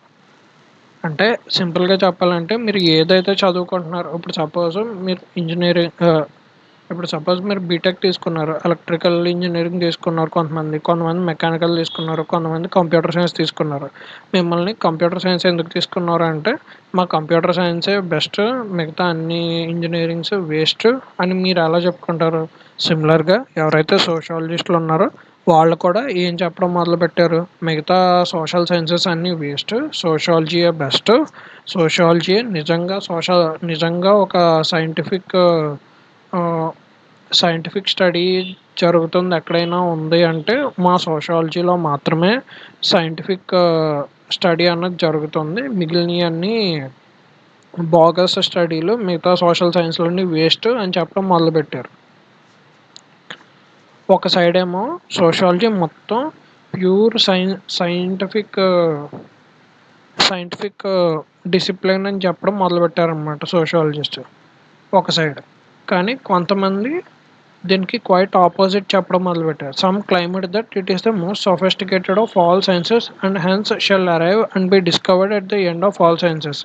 అంటే సింపుల్గా చెప్పాలంటే మీరు ఏదైతే చదువుకుంటున్నారో, ఇప్పుడు సపోజ్ మీరు బీటెక్ తీసుకున్నారు, ఎలక్ట్రికల్ ఇంజనీరింగ్ తీసుకున్నారు, కొంతమంది మెకానికల్ తీసుకున్నారు, కొంతమంది కంప్యూటర్ సైన్స్ తీసుకున్నారు. మిమ్మల్ని కంప్యూటర్ సైన్స్ ఎందుకు తీసుకున్నారు అంటే మా కంప్యూటర్ సైన్సే బెస్ట్, మిగతా అన్ని ఇంజనీరింగ్స్ వేస్ట్ అని మీరు ఎలా చెప్పుకుంటారు. సిమిలర్గా ఎవరైతే సోషాలజిస్టులు ఉన్నారో వాళ్ళు కూడా ఏం చెప్పడం మొదలుపెట్టారు, మిగతా సోషల్ సైన్సెస్ అన్నీ వేస్ట్, సోషాలజీయే బెస్ట్, సోషాలజీ నిజంగా ఒక సైంటిఫిక్ స్టడీ జరుగుతుంది ఎక్కడైనా ఉంది అంటే మా సోషాలజీలో మాత్రమే సైంటిఫిక్ స్టడీ అన్నది జరుగుతుంది, మిగిలినవన్నీ బోగస్ స్టడీలు, మిగతా సోషల్ సైన్స్లన్నీ వేస్ట్ అని చెప్పడం మొదలుపెట్టారు. ఒక సైడ్ ఏమో సోషాలజీ మొత్తం ప్యూర్ సైంటిఫిక్ డిసిప్లిన్ అని చెప్పడం మొదలుపెట్టారనమాట సోషాలజిస్ట్ ఒక సైడ్. కానీ కొంతమంది దీనికి క్వైట్ ఆపోజిట్ చెప్పడం మొదలుపెట్టారు. Some claimed that it is the most sophisticated of all sciences and hence shall arrive and be discovered at the end of all sciences.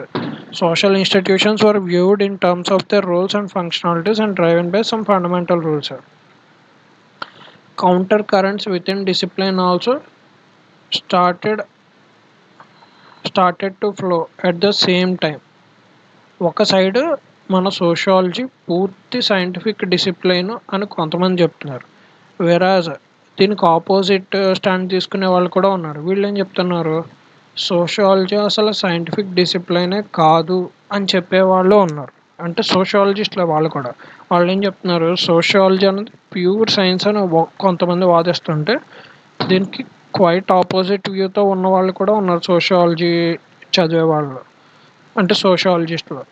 Social institutions were viewed in terms of their roles and functionalities and driven by some fundamental rules. Counter currents within discipline also started started to flow at the same time. ఒక side మన sociology పూర్తి scientific discipline అని కొంతమంది చెప్తున్నారు. వెరాజ్ దీనికి opposite stand తీసుకునే వాళ్ళు కూడా ఉన్నారు. వీళ్ళు ఏం చెప్తున్నారు, సోషియాలజీ అసలు సైంటిఫిక్ డిసిప్లైనే కాదు అని చెప్పేవాళ్ళు ఉన్నారు. అంటే సోషియాలజిస్టులు వాళ్ళు కూడా. వాళ్ళు ఏం చెప్తున్నారు, సోషియాలజీ అనేది ప్యూర్ సైన్స్ అని కొంతమంది వాదిస్తుంటే, దీనికి క్వైట్ ఆపోజిట్ వ్యూతో ఉన్న వాళ్ళు కూడా ఉన్నారు సోషియాలజీ చదివే వాళ్ళు. అంటే సోషియాలజిస్టులు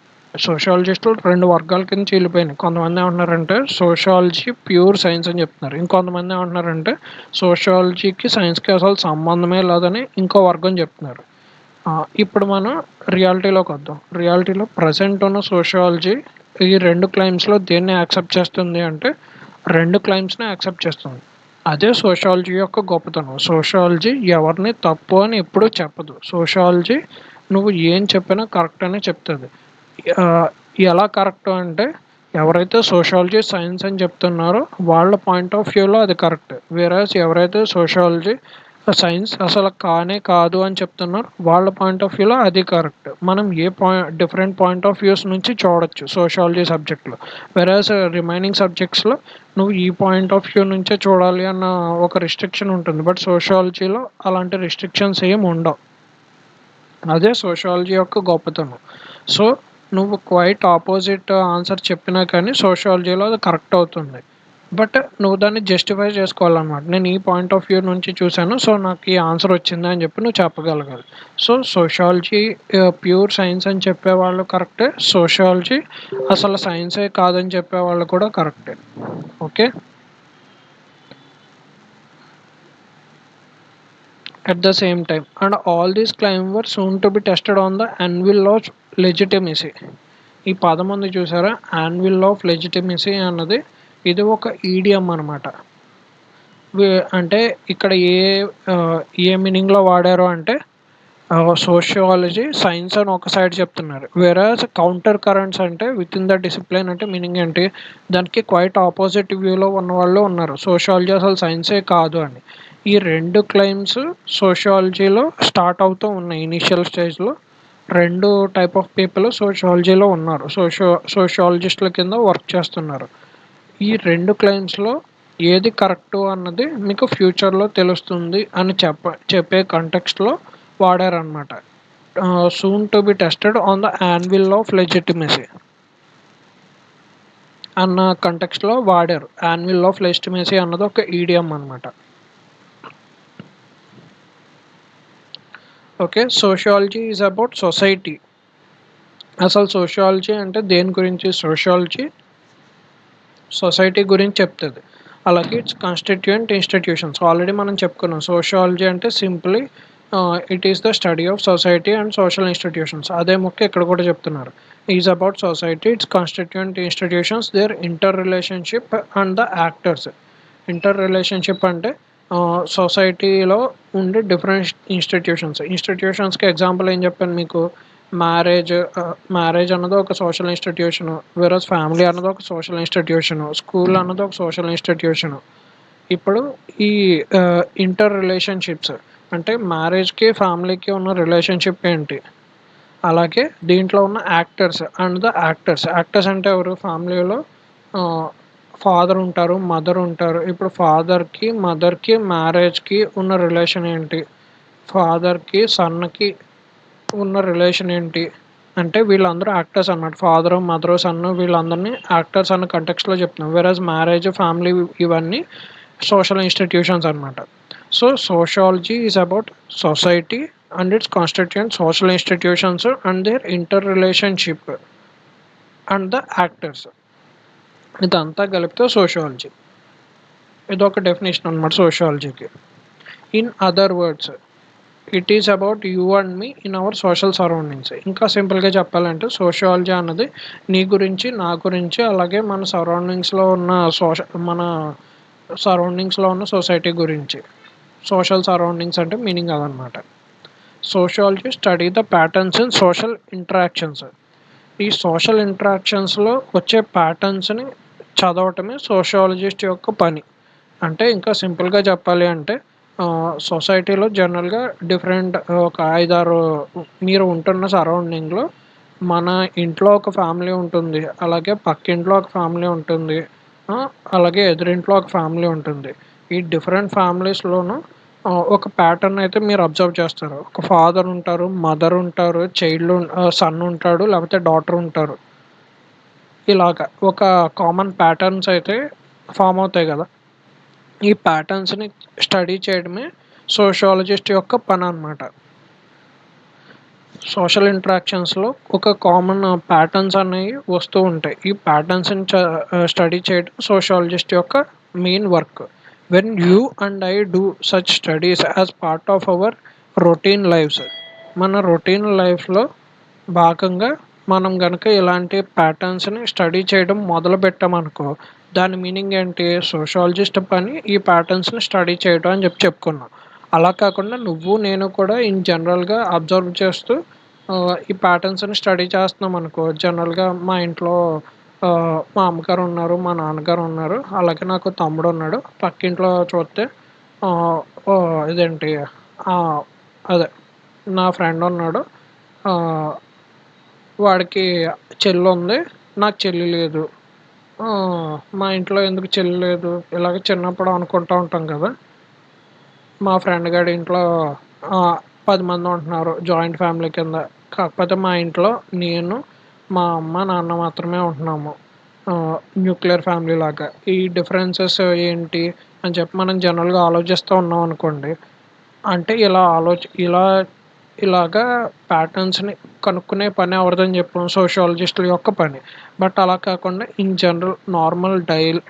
రెండు వర్గాల కింద చీలిపోయినాయి. కొంతమంది ఏమంటున్నారంటే సోషియాలజీ ప్యూర్ సైన్స్ అని చెప్తున్నారు. ఇంకొంతమంది ఏమంటున్నారంటే సోషియాలజీకి సైన్స్కి అసలు సంబంధమే లేదని ఇంకో వర్గం చెప్తున్నారు. ఇప్పుడు మనం రియాలిటీలోకి వద్దాం. రియాలిటీలో ప్రజెంట్ ఉన్న సోషియాలజీ ఈ రెండు క్లైమ్స్లో దేన్ని యాక్సెప్ట్ చేస్తుంది అంటే రెండు క్లైమ్స్ని యాక్సెప్ట్ చేస్తుంది. అదే సోషియాలజీ యొక్క గొప్పతనం. సోషియాలజీ ఎవరిని తప్పు అని ఎప్పుడూ చెప్పదు. సోషియాలజీ నువ్వు ఏం చెప్పినా కరెక్ట్ అనే చెప్తుంది. ఆ, ఎలా కరెక్ట్ అంటే ఎవరైతే సోషియాలజీ సైన్స్ అని చెప్తున్నారో వాళ్ళ పాయింట్ ఆఫ్ వ్యూలో అది కరెక్ట్. వేరేస్ ఎవరైతే సోషియాలజీ సైన్స్ అసలు కానే కాదు అని చెప్తున్నారు వాళ్ళ పాయింట్ ఆఫ్ వ్యూలో అది కరెక్ట్. మనం a different point of views నుంచి చూడొచ్చు సోషియాలజీ సబ్జెక్ట్లో. వెరాస్ రిమైనింగ్ సబ్జెక్ట్స్లో నువ్వు ఈ పాయింట్ ఆఫ్ వ్యూ నుంచే చూడాలి అన్న ఒక రిస్ట్రిక్షన్ ఉంటుంది. బట్ సోషియాలజీలో అలాంటి రిస్ట్రిక్షన్స్ ఏమి ఉండవు. అదే సోషియాలజీ యొక్క గొప్పతనం. సో నువ్వు క్వైట్ ఆపోజిట్ ఆన్సర్ చెప్పినా కానీ సోషియాలజీలో అది కరెక్ట్ అవుతుంది. బట్ నువ్వు దాన్ని జస్టిఫై చేసుకోవాలన్నమాట. నేను ఈ పాయింట్ ఆఫ్ వ్యూ నుంచి చూశాను, సో నాకు ఈ ఆన్సర్ వచ్చింది అని చెప్పి నువ్వు చెప్పగలగాలి. సో సోషియాలజీ ప్యూర్ సైన్స్ అని చెప్పేవాళ్ళు కరెక్టే, సోషియాలజీ అసలు సైన్సే కాదని చెప్పేవాళ్ళు కూడా కరెక్టే. Okay. At the same time, and all these claims were soon to be tested on the anvil of legitimacy. ఈ పదం ఉంది చూసారా, యాన్విల్ ఆఫ్ లెజిటిమసీ అన్నది ఇది ఒక ఈడియం అనమాట. అంటే ఇక్కడ ఏ మీనింగ్లో వాడారు అంటే సోషియాలజీ సైన్స్ అని ఒక సైడ్ చెప్తున్నారు. వేరేస్ కౌంటర్ కరెంట్స్ అంటే విత్ ఇన్ ద డిసిప్లిన్ అంటే మీనింగ్ ఏంటి, దానికి క్వైట్ ఆపోజిట్ వ్యూలో ఉన్న వాళ్ళు ఉన్నారు, సోషియాలజీ అసలు సైన్సే కాదు అని. ఈ రెండు క్లెయిమ్స్ సోషియాలజీలో స్టార్ట్ అవుతూ ఉన్నాయి. ఇనీషియల్ స్టేజ్లో రెండు టైప్ ఆఫ్ పీపుల్ సోషియాలజీలో ఉన్నారు, సోషియాలజిస్టుల కింద వర్క్ చేస్తున్నారు. ఈ రెండు క్లెయిమ్స్లో ఏది కరెక్టు అన్నది మీకు ఫ్యూచర్లో తెలుస్తుంది అని చెప్పే కంటెక్స్ట్లో వాడారనమాట. Soon to be tested on the anvil of legitimacy అన్న కంటెక్స్ట్లో వాడారు. యాన్విల్ ఆఫ్ లెజిటిమసీ అన్నది ఒక ఈడియం అనమాట. Okay. Sociology is about society. అసలు సోషియాలజీ అంటే దేని గురించి, సొసైటీ గురించి చెప్తుంది. అలాగే ఇట్స్ కాన్స్టిట్యూయెంట్ ఇన్స్టిట్యూషన్స్ ఆల్రెడీ మనం చెప్పుకున్నాం. సోషియాలజీ అంటే simply it is the study of society and social institutions. అదే ముఖ్య ఇక్కడ కూడా చెప్తున్నారు. Is about society, its constituent institutions, their interrelationship and the actors. Interrelationship అంటే సొసైటీలో ఉండే డిఫరెంట్ ఇన్స్టిట్యూషన్స్కి ఎగ్జాంపుల్ ఏం చెప్పాను మీకు, మ్యారేజ్ అన్నది ఒక సోషల్ ఇన్స్టిట్యూషను, వేరస్ ఫ్యామిలీ అన్నది ఒక సోషల్ ఇన్స్టిట్యూషను, స్కూల్ అన్నది ఒక సోషల్ ఇన్స్టిట్యూషను. ఇప్పుడు ఈ ఇంటర్ రిలేషన్షిప్స్ అంటే మ్యారేజ్కి ఫ్యామిలీకి ఉన్న రిలేషన్షిప్ ఏంటి, అలాగే దీంట్లో ఉన్న యాక్టర్స్ అండ్ ద యాక్టర్స్ అంటే ఎవరు, ఫ్యామిలీలో ఫాదర్ ఉంటారు, మదర్ ఉంటారు. ఇప్పుడు ఫాదర్కి మదర్కి మ్యారేజ్కి ఉన్న రిలేషన్ ఏంటి, ఫాదర్కి సన్కి ఉన్న రిలేషన్ ఏంటి అంటే వీళ్ళందరూ యాక్టర్స్ అన్నమాట. ఫాదరు మదరు సన్ను వీళ్ళందరినీ యాక్టర్స్ అన్న కంటెక్స్లో చెప్తున్నాం. వెరాజ్ మ్యారేజ్ ఫ్యామిలీ ఇవన్నీ సోషల్ ఇన్స్టిట్యూషన్స్ అనమాట. So sociology is about society and its constituent social institutions and their interrelationship and the actors. ఇదంతా కలిపితే సోషియాలజీ. ఇదొక డెఫినేషన్ అనమాట సోషియాలజీకి. In other words, it is about you and me in our social surroundings. ఇంకా సింపుల్గా చెప్పాలంటే sociology అన్నది నీ గురించి, నా గురించి, అలాగే మన సరౌండింగ్స్లో ఉన్న మన సరౌండింగ్స్లో ఉన్న సొసైటీ గురించి. సోషల్ సరౌండింగ్స్ అంటే మీనింగ్ అదనమాట. Sociology study the patterns in social interactions. ఈ సోషల్ ఇంటరాక్షన్స్లో వచ్చే ప్యాటర్న్స్ని చదవటమే సోషియాలజిస్ట్ యొక్క పని. అంటే ఇంకా సింపుల్‌గా చెప్పాలి అంటే సొసైటీలో జనరల్‌గా డిఫరెంట్ ఒక 5, 6 మీరు ఉంటున్న సరౌండింగ్‌లో మన ఇంట్లో ఒక ఫ్యామిలీ ఉంటుంది. అలాగే పక్కింట్లో ఒక ఫ్యామిలీ ఉంటుంది. ఆ! అలాగే ఎదురింట్లో ఒక ఫ్యామిలీ ఉంటుంది. ఈ డిఫరెంట్ ఫ్యామిలీస్‌లోనూ ఒక ప్యాటర్న్ అయితే మీరు అబ్జర్వ్ చేస్తారు. ఒక ఫాదర్ ఉంటారు, మదర్ ఉంటారు, సన్ ఉంటాడు, లేకపోతే డాటర్ ఉంటారు. ఇలాగ ఒక కామన్ ప్యాటర్న్స్ అయితే ఫార్మ్ అవుతాయి గదా! ఈ ప్యాటర్న్స్‌ని స్టడీ చేయడమే సోషియాలజిస్ట్ యొక్క పననమాట. సోషల్ ఇంటరాక్షన్స్‌లో ఒక కామన్ ప్యాటర్న్స్ అనేవి వస్తూ ఉంటాయి. ఈ ప్యాటర్న్స్‌ని స్టడీ చేయడం సోషియాలజిస్ట్ యొక్క main work. When you and I do such studies as part of our routine lives, మన రొటీన్ లైఫ్‌లో భాగంగా మనం గనక ఇలాంటి ప్యాటర్న్స్‌ని స్టడీ చేయడం మొదలుపెట్టామనుకో, దాని మీనింగ్ ఏంటి? సోషియాలజిస్ట్ పని ఈ ప్యాటర్న్స్‌ని స్టడీ చేయడం అని చెప్పుకున్నాం. అలా కాకుండా నువ్వు, నేను కూడా ఇన్ జనరల్‌గా అబ్జర్వ్ చేస్తూ ఈ ప్యాటర్న్స్‌ని స్టడీ చేస్తున్నామనుకో, జనరల్‌గా మా ఇంట్లో మా అమ్మగారు ఉన్నారు, మా నాన్నగారు ఉన్నారు, అలాగే నాకు తమ్ముడున్నాడు. పక్కింట్లో చూస్తే ఆహ్, ఇదేంటి ఆహ్, అదే నా ఫ్రెండున్నాడు. ఆహ్ వాడికి చెల్లుంది. నాకు చెల్లి లేదు. మా ఇంట్లో ఎందుకు చెల్లి లేదు? ఇలాగ చిన్నప్పుడు అనుకుంటా ఉంటాం కదా! మా ఫ్రెండ్ గాడి ఇంట్లో ఆహ్, 10 మంది ఉంటున్నారు జాయింట్ ఫ్యామిలీ కింద. కాకపోతే మా ఇంట్లో నేను, మా అమ్మ, నాన్న మాత్రమే ఉంటున్నాము. న్యూక్లియర్ ఫ్యామిలీ లాగా. ఈ డిఫరెన్సెస్ ఏంటి అని చెప్పి మనం జనరల్‌గా ఆలోచిస్తూ ఉన్నామనుకోండి. అంటే ఇలాగా ప్యాటర్న్స్‌ని కనుక్కునే పని ఎవరిదని చెప్పాం? సోషియాలజిస్టుల యొక్క పని. బట్ అలా కాకుండా in general normal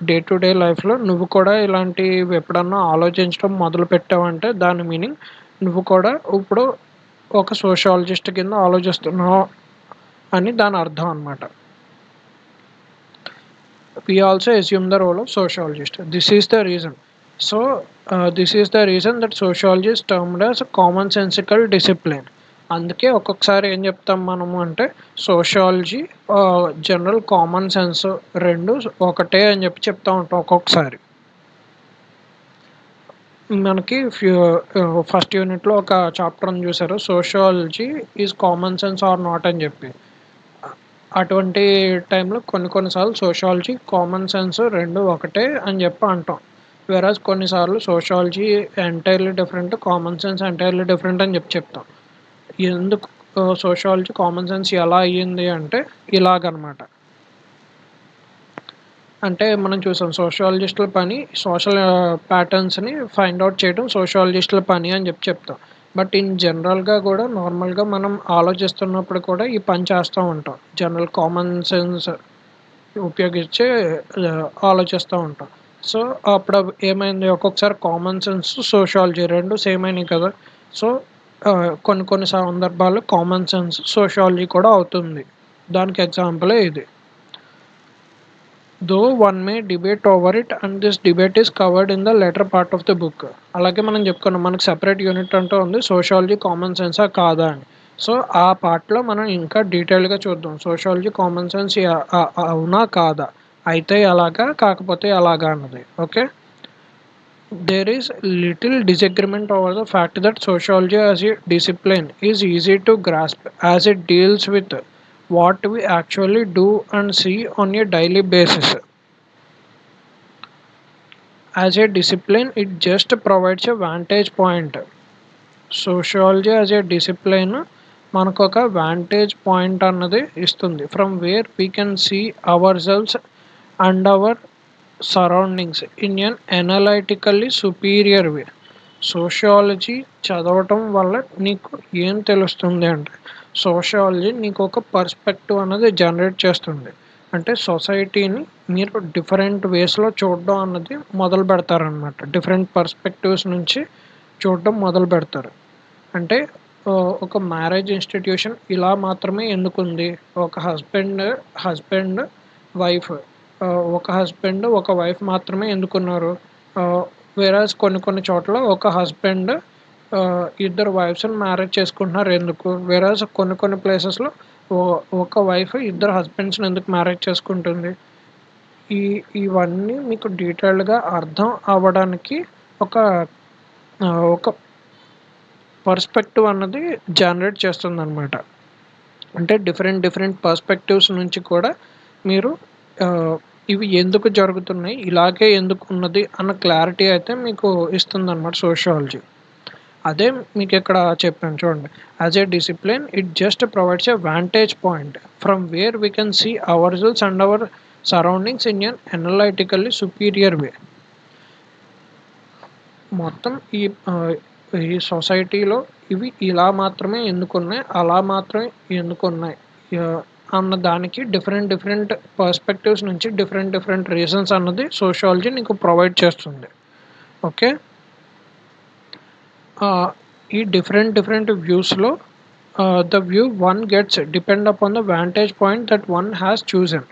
day to day లైఫ్‌లో నువ్వు కూడా ఇలాంటివి ఎప్పుడన్నా ఆలోచించడం మొదలుపెట్టావంటే దాని మీనింగ్ నువ్వు కూడా ఇప్పుడు ఒక సోషియాలజిస్ట్ కింద ఆలోచిస్తున్నావు అని దాని అర్థం అనమాట. We also assume the role of sociologist. This is the reason that sociology is termed as a commonsensical discipline. అందుకే ఒక్కొక్కసారి ఏం చెప్తాం మనము అంటే సోషియాలజీ, జనరల్ కామన్ సెన్స్ 2 ఒకటే అని చెప్తా ఉంటాం ఒక్కొక్కసారి. మనకి ఫస్ట్ యూనిట్‌లో ఒక చాప్టర్ ఉంది చూసారు. Sociology is common sense or not అని చెప్పి. అటువంటి టైంలో కొన్ని సార్లు సోషియాలజీ, కామన్ సెన్స్ 2 ఒకటే అని చెప్పి అంటాం. వేరాజ్ కొన్నిసార్లు sociology entirely different, common sense entirely different అని చెప్తాం. ఎందుకు సోషియాలజీ, కామన్ సెన్స్ ఎలా అయ్యింది అంటే ఇలాగనమాట. అంటే మనం చూసాం సోషియాలజిస్టుల పని సోషల్ ప్యాటర్న్స్‌ని ఫైండ్ ఔట్ చేయడం సోషియాలజిస్టుల పని అని చెప్తాం. బట్ ఇన్ జనరల్‌గా కూడా నార్మల్‌గా మనం ఆలోచిస్తున్నప్పుడు కూడా ఈ పని చేస్తూ ఉంటాం. జనరల్ కామన్ సెన్స్ ఉపయోగించి ఆలోచిస్తూ ఉంటాం. సో, అప్పుడు ఏమైంది ఒక్కొక్కసారి కామన్ సెన్స్, సోషియాలజీ 2 సేమ్ అయినాయి కదా! సో, కొన్ని సందర్భాల్లో కామన్ సెన్స్, సోషియాలజీ కూడా అవుతుంది. దానికి ఎగ్జాంపులే ఇది. Though one may debate over it and this debate is covered in the latter part of the book. అలాగే మనం చెప్పుకున్నాం మనకు సెపరేట్ యూనిట్ అంటూ ఉంది సోషియాలజీ కామన్ సెన్సా కాదా అని. సో, ఆ పార్ట్‌లో మనం ఇంకా డీటెయిల్డ్‌గా చూద్దాం. సోషియాలజీ కామన్ సెన్స్ అవునా? కాదా? అయితే ఎలాగా? కాకపోతే ఎలాగా అన్నది. Okay. There is little disagreement over the fact that sociology as a discipline is easy to grasp as it deals with what we actually do and see on a daily basis. As a discipline, it just provides a vantage point. Sociology as a discipline మనకొక vantage point అన్నది ఇస్తుంది. From where we can see ourselves and our surroundings in an analytically superior way. Sociology చదవటం వల్ల నీకు ఏం తెలుస్తుంది అంటే sociology నీకు ఒక పర్స్పెక్టివ్ అనేది జనరేట్ చేస్తుంది. అంటే సొసైటీని మీరు డిఫరెంట్ వేస్‌లో చూడడం అన్నది మొదలు పెడతారనమాట. డిఫరెంట్ పర్స్పెక్టివ్స్ నుంచి చూడడం మొదలుపెడతారు. అంటే ఒక మ్యారేజ్ ఇన్‌స్టిట్యూషన్ ఇలా మాత్రమే ఎందుకుంది? ఒక హస్బెండ్, వైఫ్ ఒక హస్బెండ్, ఒక వైఫ్ మాత్రమే ఎందుకున్నారు? ఆహ్, కొన్ని చోట్ల ఒక హస్బెండ్ ఇద్దరు వైఫ్స్‌ని మ్యారేజ్ చేసుకుంటున్నారు ఎందుకు? కొన్ని ప్లేసెస్‌లో ఒ ఒక వైఫ్ ఇద్దరు హస్బెండ్స్‌ని ఎందుకు మ్యారేజ్ చేసుకుంటుంది? ఇవన్నీ మీకు డీటెయిల్డ్‌గా అర్థం అవ్వడానికి ఒక ఒక పర్స్పెక్టివ్ అన్నది జనరేట్ చేస్తుందనమాట. అంటే డిఫరెంట్ పర్స్పెక్టివ్స్ నుంచి కూడా మీరు ఆహ్, ఇవి ఎందుకు జరుగుతున్నాయి, ఇలాగే ఎందుకున్నది అన్న క్లారిటీ అయితే మీకు ఇస్తుందనమాట సోషియాలజీ. అదే మీకిక్కడ చెప్పాను చూడండి. As a discipline it just provides a vantage point from where we can see ourselves and our surroundings in an analytically superior way. మొత్తం ఆహ్, ఈ సొసైటీలో ఇవి ఇలా మాత్రమే ఎందుకున్నాయి, అలా మాత్రమే ఎందుకున్నాయి ఆహ్, అన్న దానికి డిఫరెంట్ పర్స్పెక్టివ్స్ నుంచి డిఫరెంట్ రీజన్స్ అన్నది సోషియాలజీ నీకు ప్రొవైడ్ చేస్తుంది. ఓకే. ఈ డిఫరెంట్ వ్యూస్‌లో the view one gets depend upon the vantage point that one has chosen.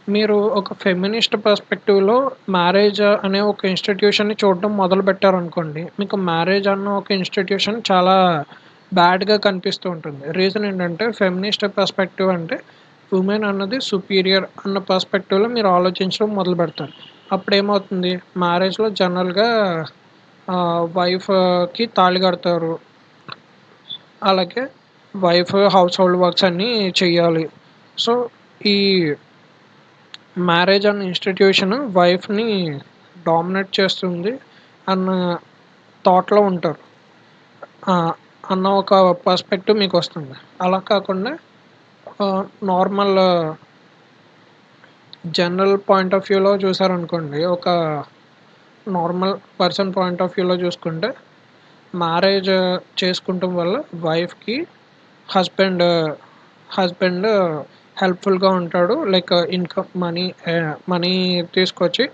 మీరు ఒక ఫెమినిస్ట్ పర్స్పెక్టివ్‌లో మ్యారేజ్ అనే ఒక ఇన్‌స్టిట్యూషన్‌ని చూడడం మొదలుపెట్టారనుకోండి. మీకు మ్యారేజ్ అన్న ఒక ఇన్‌స్టిట్యూషన్ చాలా బ్యాడ్‌గా కనిపిస్తూ ఉంటుంది. రీజన్ ఏంటంటే ఫెమినిస్ట్ పర్స్పెక్టివ్ అంటే ఉమెన్ అన్నది సుపీరియర్ అన్న పర్స్పెక్టివ్‌లో మీరు ఆలోచించడం మొదలుపెడతారు. అప్పుడేమవుతుంది మ్యారేజ్‌లో జనరల్‌గా వైఫ్‌కి తాళి కడతారు. అలాగే వైఫ్ హౌస్ హోల్డ్ వర్క్స్ అన్నీ చెయ్యాలి. సో, ఈ మ్యారేజ్ అన్న ఇన్‌స్టిట్యూషన్ వైఫ్‌ని డామినేట్ చేస్తుంది అన్న థాట్‌లో ఉంటారు. ఆహ్, అన్న ఒక పర్స్పెక్టివ్ మీకొస్తుంది. అలా కాకుండా నార్మల్ జనరల్ పాయింట్ ఆఫ్ వ్యూలో చూసారనుకోండి. ఒక నార్మల్ పర్సన్ పాయింట్ ఆఫ్ వ్యూలో చూసుకుంటే మ్యారేజ్ చేసుకుంటం వల్ల వైఫ్‌కి హస్బెండ్ హస్బెండ్ హెల్ప్‌ఫుల్‌గా ఉంటాడు. లైక్ ఇన్‌కమ్ మనీ తీసుకొచ్చి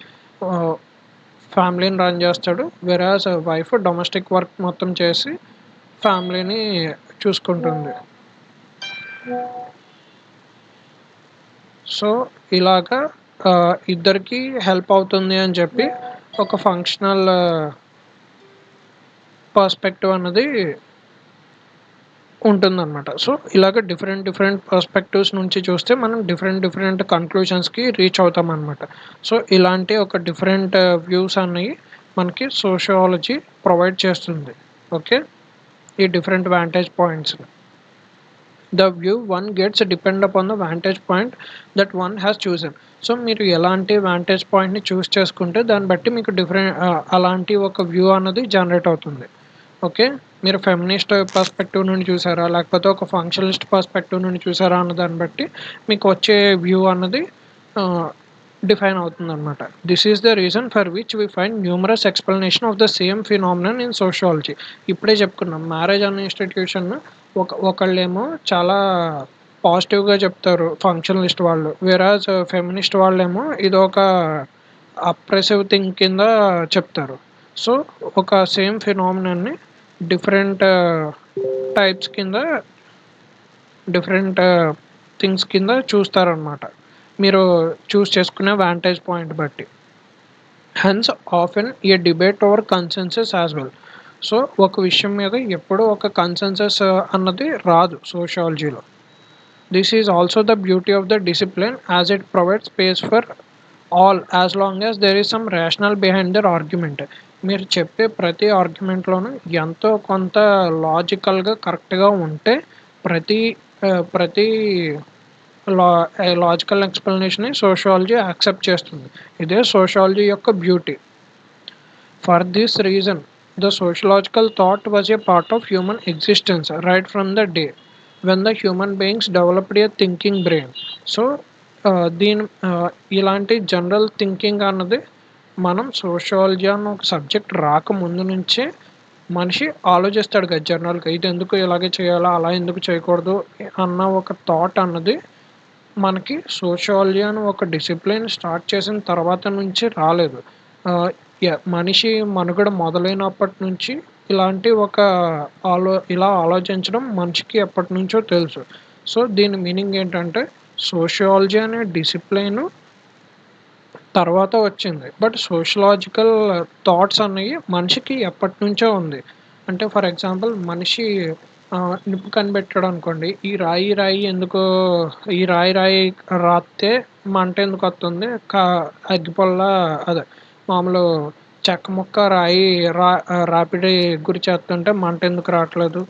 ఆహ్, ఫ్యామిలీని రన్ చేస్తాడు. వెరాజ్ వైఫ్ డొమెస్టిక్ వర్క్ మొత్తం చేసి ఫ్యామిలీని చూసుకుంటుంది. సో, ఇలాగా ఇద్దరికీ హెల్ప్ అవుతుంది అని చెప్పి ఒక ఫంక్షనల్ పర్స్పెక్టివ్ అన్నది ఉంటుందనమాట. సో, ఇలాగ డిఫరెంట్ పర్స్పెక్టివ్స్ నుంచి చూస్తే మనం డిఫరెంట్ కన్‌క్లూజన్స్‌కి రీచ్ అవుతామనమాట. సో, ఇలాంటి ఒక డిఫరెంట్ వ్యూస్ అనేయి మనకి సోషియాలజీ ప్రొవైడ్ చేస్తుంది. ఓకే. ఈ డిఫరెంట్ వాంటేజ్ పాయింట్స్‌ని. The view one gets depend upon the vantage point that one has chosen. So, మీరు ఎలాంటి వాంటేజ్ పాయింట్‌ని చూస్ చేసుకుంటే దాన్ని బట్టి మీకు అలాంటి ఒక వ్యూ అన్నది జనరేట్ అవుతుంది. ఓకే. మీరు ఫెమినిస్ట్ పర్స్పెక్టివ్ నుండి చూసారా? లేకపోతే ఒక ఫంక్షనలిస్ట్ పర్స్పెక్టివ్ నుండి చూసారా? అన్న దాన్ని బట్టి మీకు వచ్చే వ్యూ అన్నది ఆహ్, డిఫైన్ అవుతుందనమాట. This is the reason for which we find numerous explanation of the same phenomenon in sociology. ఇప్పుడే చెప్పుకున్నాం. మ్యారేజ్ అనే ఇన్‌స్టిట్యూషన్ ఒకళ్ళేమో చాలా పాజిటివ్‌గా చెప్తారు ఫంక్షనలిస్ట్ వాళ్ళు. వెరాజ్ ఫెమినిస్ట్ వాళ్ళేమో ఇదొక అప్రెసివ్ థింగ్ కింద చెప్తారు. సో, ఒక సేమ్ ఫినామినన్‌ని డిఫరెంట్ టైప్స్ కింద డిఫరెంట్ థింగ్స్ కింద చూస్తారనమాట. మీరు చూజ్ చేసుకునే వాంటేజ్ పాయింట్ బట్టి. Hence often a debate over consensus as well. So, ఒక విషయం మీద ఎప్పుడూ ఒక కన్సెన్సస్ అన్నది రాదు సోషియాలజీలో. This is also the beauty of the discipline as it provides space for all as long as there is some rational behind their argument. మీరు చెప్పే ప్రతి ఆర్గ్యుమెంట్‌లోనూ ఎంతో కొంత లాజికల్‌గా కరెక్ట్‌గా ఉంటే ప్రతి ప్రతి లా లాజికల్ ఎక్స్‌ప్లనేషన్‌ని సోషియాలజీ యాక్సెప్ట్ చేస్తుంది. ఇదే సోషియాలజీ యొక్క beauty. For this reason the sociological thought was a part of human existence right from the day when the human beings developed a thinking brain. So, దీని ఇలాంటి జనరల్ థింకింగ్ అన్నది మనం sociology అన్న ఒక subject రాకముందు నుంచే మనిషి ఆలోచిస్తాడు కదా జనరల్‌గా. ఇదెందుకు ఇలాగే చేయాలా? అలా ఎందుకు చేయకూడదు? అన్న ఒక థాట్ అన్నది మనకి సోషియాలజీ అని ఒక డిసిప్లిన్ స్టార్ట్ చేసిన తర్వాత నుంచి రాలేదు. ఆహ్, మనిషి మనుగడ మొదలైనప్పటి నుంచి ఇలాంటి ఒక ఇలా ఆలోచించడం మనిషికి ఎప్పటినుంచో తెలుసు. సో, దీని మీనింగ్ ఏంటంటే సోషియాలజీ అనే డిసిప్లిన్ తర్వాత వచ్చింది. బట్ సోషలాజికల్ థాట్స్ అనేయి మనిషికి ఎప్పటినుంచో ఉంది. అంటే ఫర్ ఎగ్జాంపుల్ మనిషి నిప్పు కనిపెట్టాడనుకోండి. ఈ రాయి ఎందుకు ఈ రాయి రాత్తే మంటెందుకొత్తుంది? అగ్గిపుల్ల అదే మామూలు చెక్క ముక్క రాయి రాపిడి గురి చేస్తుంటే మంటెందుకు రాట్లేదు?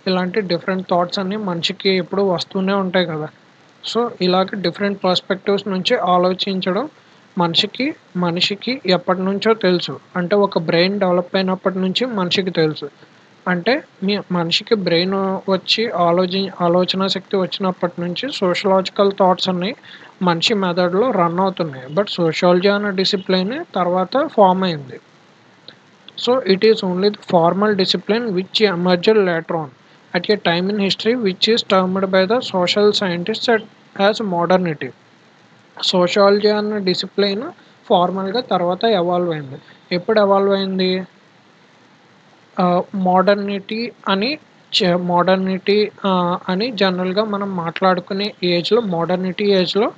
ఇలాంటి డిఫరెంట్ థాట్స్ అన్నీ మనిషికి ఎప్పుడూ వస్తూనే ఉంటాయి కదా! సో, ఇలాగ డిఫరెంట్ పర్స్పెక్టివ్స్ నుంచి ఆలోచించడం మనిషికి ఎప్పటినుంచో తెలుసు. అంటే ఒక బ్రెయిన్ డెవలప్ అయినప్పటి నుంచి మనిషికి తెలుసు. అంటే మనిషికి బ్రెయిన్ వచ్చి ఆలోచనా శక్తి వచ్చినప్పటి నుంచి సోషలాజికల్ థాట్స్ అన్నీ మనిషి మెదడులో రన్ అవుతున్నాయి. బట్ సోషియాలజీ అనే డిసిప్లిన్ తర్వాత ఫార్మ్ అయింది. So it is only the formal discipline which emerged later on at a time in history which is termed by the social scientists as modernity. Sociology అన్న discipline ఫార్మల్గా తర్వాత evolve అయింది. ఎప్పుడు evolve అయింది? Modernity అని modernity అని జనరల్గా మనం మాట్లాడుకునే ఏజ్లో మోడర్నిటీ ఏజ్లో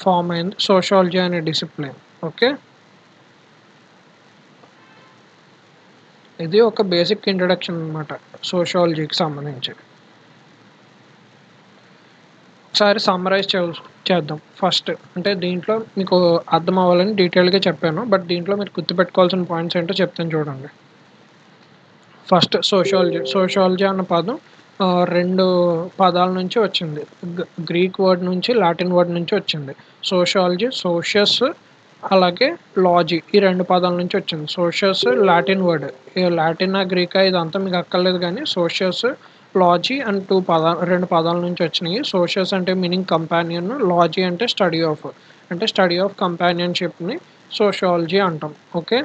ఫామ్ అయింది సోషాలజీ అనే డిసిప్లిన్. ఓకే, ఇది ఒక బేసిక్ ఇంట్రడక్షన్ అనమాట సోషియాలజీకి సంబంధించి. ఒకసారి సమ్మరైజ్ చేద్దాం. ఫస్ట్ అంటే దీంట్లో మీకు అర్థం అవ్వాలని డీటెయిల్గా చెప్పాను, బట్ దీంట్లో మీరు గుర్తుపెట్టుకోవాల్సిన పాయింట్స్ ఏంటో చెప్తాను చూడండి. ఫస్ట్ సోషియాలజీ అన్న పదం రెండు పదాల నుంచి వచ్చింది. గ్రీక్ వర్డ్ నుంచి లాటిన్ వర్డ్ నుంచి వచ్చింది. సోషియాలజీ సోషియస్ అలాగే లాజీ ఈ రెండు పదాల నుంచి వచ్చింది. సోషియస్ లాటిన్ వర్డ్, లాటిన్ గ్రీకా ఇదంతా మీకు అక్కర్లేదు, కానీ సోషియస్ లాజీ అండ్ రెండు పదాల నుంచి వచ్చినాయి. సోషియస్ అంటే మీనింగ్ కంపానియన్, లాజీ అంటే స్టడీ ఆఫ్ కంపానియన్షిప్ని సోషియాలజీ అంటాం. ఓకే,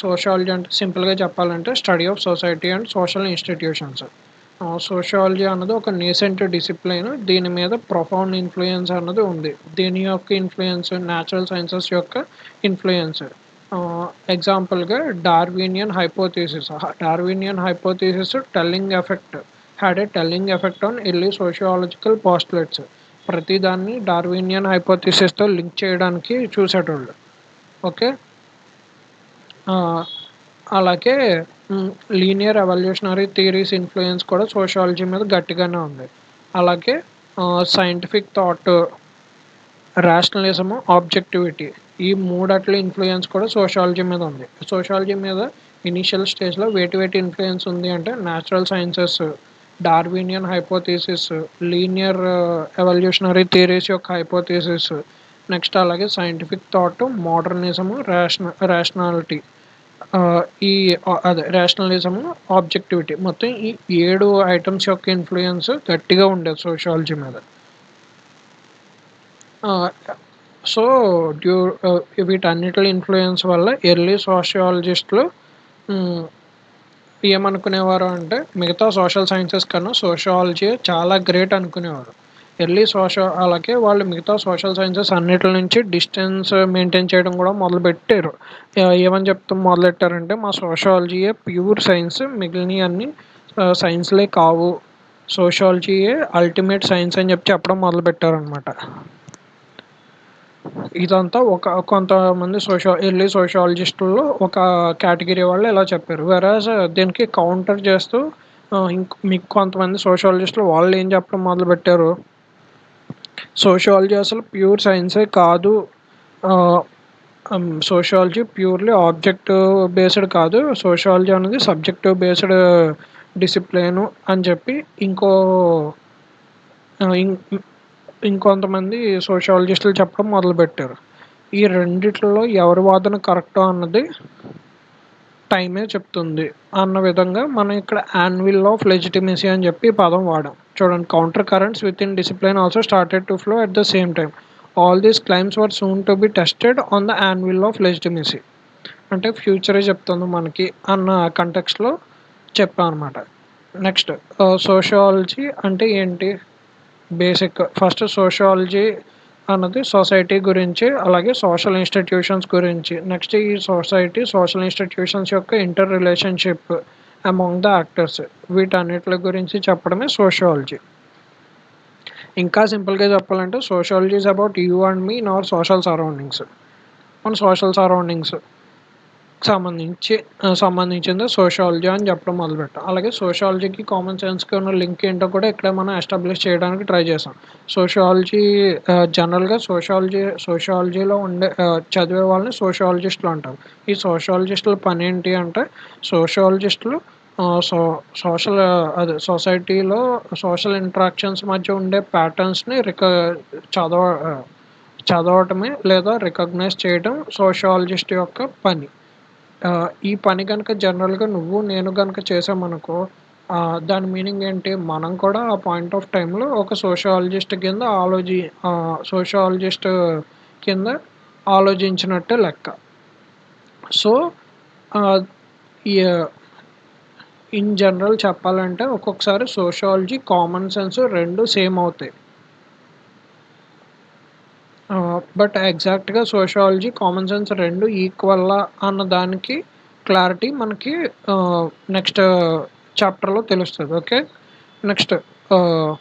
సోషియాలజీ అంటే సింపుల్గా చెప్పాలంటే study of society and social institutions. Sociology అన్నది ఒక నేసెంట్ డిసిప్లైన్. దీని మీద ప్రొఫౌండ్ ఇన్ఫ్లుయెన్స్ అన్నది ఉంది. దీని యొక్క ఇన్ఫ్లుయెన్స్ న్యాచురల్ సైన్సెస్ యొక్క ఇన్ఫ్లుయెన్స్. ఎగ్జాంపుల్గా Darwinian hypothesis telling effect on early sociological postulates. ప్రతిదాన్ని డార్వినియన్ హైపోథీసిస్తో లింక్ చేయడానికి చూసేటోళ్ళు. ఓకే, అలాగే లీనియర్ ఎవల్యూషనరీ థియరీస్ ఇన్ఫ్లుయెన్స్ కూడా సోషియాలజీ మీద గట్టిగానే ఉంది. అలాగే సైంటిఫిక్ థాట్, రేషనలిజము, ఆబ్జెక్టివిటీ ఈ మూడట్ల ఇన్ఫ్లుయెన్స్ కూడా సోషియాలజీ మీద ఉంది. సోషియాలజీ మీద ఇనీషియల్ స్టేజ్లో వేటి ఇన్ఫ్లుయెన్స్ ఉంది అంటే natural sciences, Darwinian hypothesis, linear evolutionary theories యొక్క హైపోథీసిస్, నెక్స్ట్ అలాగే సైంటిఫిక్ థాట్, మోడర్నిజము, రేషనాలిటీ, రేషనలిజము, ఆబ్జెక్టివిటీ మొత్తం ఈ 7 ఐటమ్స్ యొక్క ఇన్ఫ్లుయెన్స్ గట్టిగా ఉండేది సోషియాలజీ మీద. సో వీటన్నిటి ఇన్ఫ్లుయెన్స్ వల్ల ఎర్లీ సోషియాలజిస్టులు ఏమనుకునేవారు అంటే మిగతా సోషల్ సైన్సెస్ కన్నా సోషియాలజీ చాలా గ్రేట్ అనుకునేవారు. అలాగే వాళ్ళు మిగతా సోషల్ సైన్సెస్ అన్నిటి నుంచి డిస్టెన్స్ మెయింటైన్ చేయడం కూడా మొదలుపెట్టారు. ఏమని మొదలెట్టారంటే మా సోషియాలజీయే ప్యూర్ సైన్స్, మిగిలినవి అన్నీ సైన్స్లే కావు, సోషియాలజీయే అల్టిమేట్ సైన్స్ అని చెప్పడం మొదలుపెట్టారనమాట. ఇదంతా కొంతమంది ఎర్లీ సోషియాలజిస్టుల్లో ఒక కేటగిరీ వాళ్ళు ఇలా చెప్పారు. వెరాజ్ దీనికి కౌంటర్ చేస్తూ మీకు కొంతమంది సోషియాలజిస్టులు వాళ్ళు ఏం చెప్పడం మొదలుపెట్టారు, సోషియాలజీ అసలు ప్యూర్ సైన్సే కాదు, సోషియాలజీ ప్యూర్లీ ఆబ్జెక్టివ్ బేస్డ్ కాదు, సోషియాలజీ అనేది సబ్జెక్టివ్ బేస్డ్ డిసిప్లిన్ అని చెప్పి ఇంకొంతమంది సోషియాలజిస్టులు చెప్పడం మొదలుపెట్టారు. ఈ రెండిట్లో ఎవరి వాదన కరెక్టో అన్నది టైమే చెప్తుంది అన్న విధంగా మనం ఇక్కడ యాన్విల్ ఆఫ్ లెజిటిమసీ అని చెప్పి పదం వాడాం. చూడండి, counter currents within discipline also started to flow at the same time. All these claims were soon to be tested on the anvil of legitimacy. అంటే ఫ్యూచరే చెప్తుంది మనకి అన్న కంటెక్స్ట్లో చెప్పాం అనమాట. నెక్స్ట్ సోషియాలజీ అంటే ఏంటి? బేసిక్ ఫస్ట్ సోషియాలజీ అన్నది సొసైటీ గురించి, అలాగే సోషల్ ఇన్స్టిట్యూషన్స్ గురించి. నెక్స్ట్ ఈ సోషల్ ఇన్స్టిట్యూషన్స్ యొక్క inter relationship among the actors, వీటన్నిటి గురించి చెప్పడమే సోషియాలజీ. ఇంకా సింపుల్గా చెప్పాలంటే sociology is about you and me in our social surroundings. మన సోషల్ సరౌండింగ్స్ సంబంధించింది సోషియాలజీ అని చెప్పడం మొదలుపెట్టాం. అలాగే సోషియాలజీకి కామన్ సెన్స్‌కి ఉన్న లింక్ ఏంటో కూడా ఇక్కడే మనం ఎస్టాబ్లిష్ చేయడానికి ట్రై చేసాం. సోషియాలజీ జనరల్‌గా సోషియాలజీలో ఉండే చదివే వాళ్ళని సోషియాలజిస్టులు అంటారు. ఈ సోషియాలజిస్టుల పనేంటి అంటే సోషియాలజిస్టులు ఆహ్, సో సోషల్ అదే సొసైటీలో సోషల్ ఇంటరాక్షన్స్ మధ్య ఉండే ప్యాటర్న్స్‌ని ఆహ్, చదవటమే లేదా రికగ్నైజ్ చేయడం సోషియాలజిస్ట్ యొక్క పని. ఈ పని గనుక జనరల్‌గా నువ్వు, నేను గనుక చేశామనుకో దాని మీనింగ్ ఏంటి? మనం కూడా ఆ పాయింట్ ఆఫ్ టైమ్‌లో ఒక సోషియాలజిస్ట్ కింద ఆలోచించినట్టే లెక్క. సో, ఆహ్, ఈ ఇన్ జనరల్ చెప్పాలంటే ఒక్కొక్కసారి సోషియాలజీ, కామన్ సెన్స్ 2 సేమ్ అవుతాయి. బట్ ఎగ్జాక్ట్‌గా సోషియాలజీ, కామన్ సెన్స్ 2 ఈక్వలా అన్న దానికి క్లారిటీ మనకి ఆహ్, నెక్స్ట్ చాప్టర్‌లో తెలుస్తది. ఓకే. నెక్స్ట్ ఆహ్,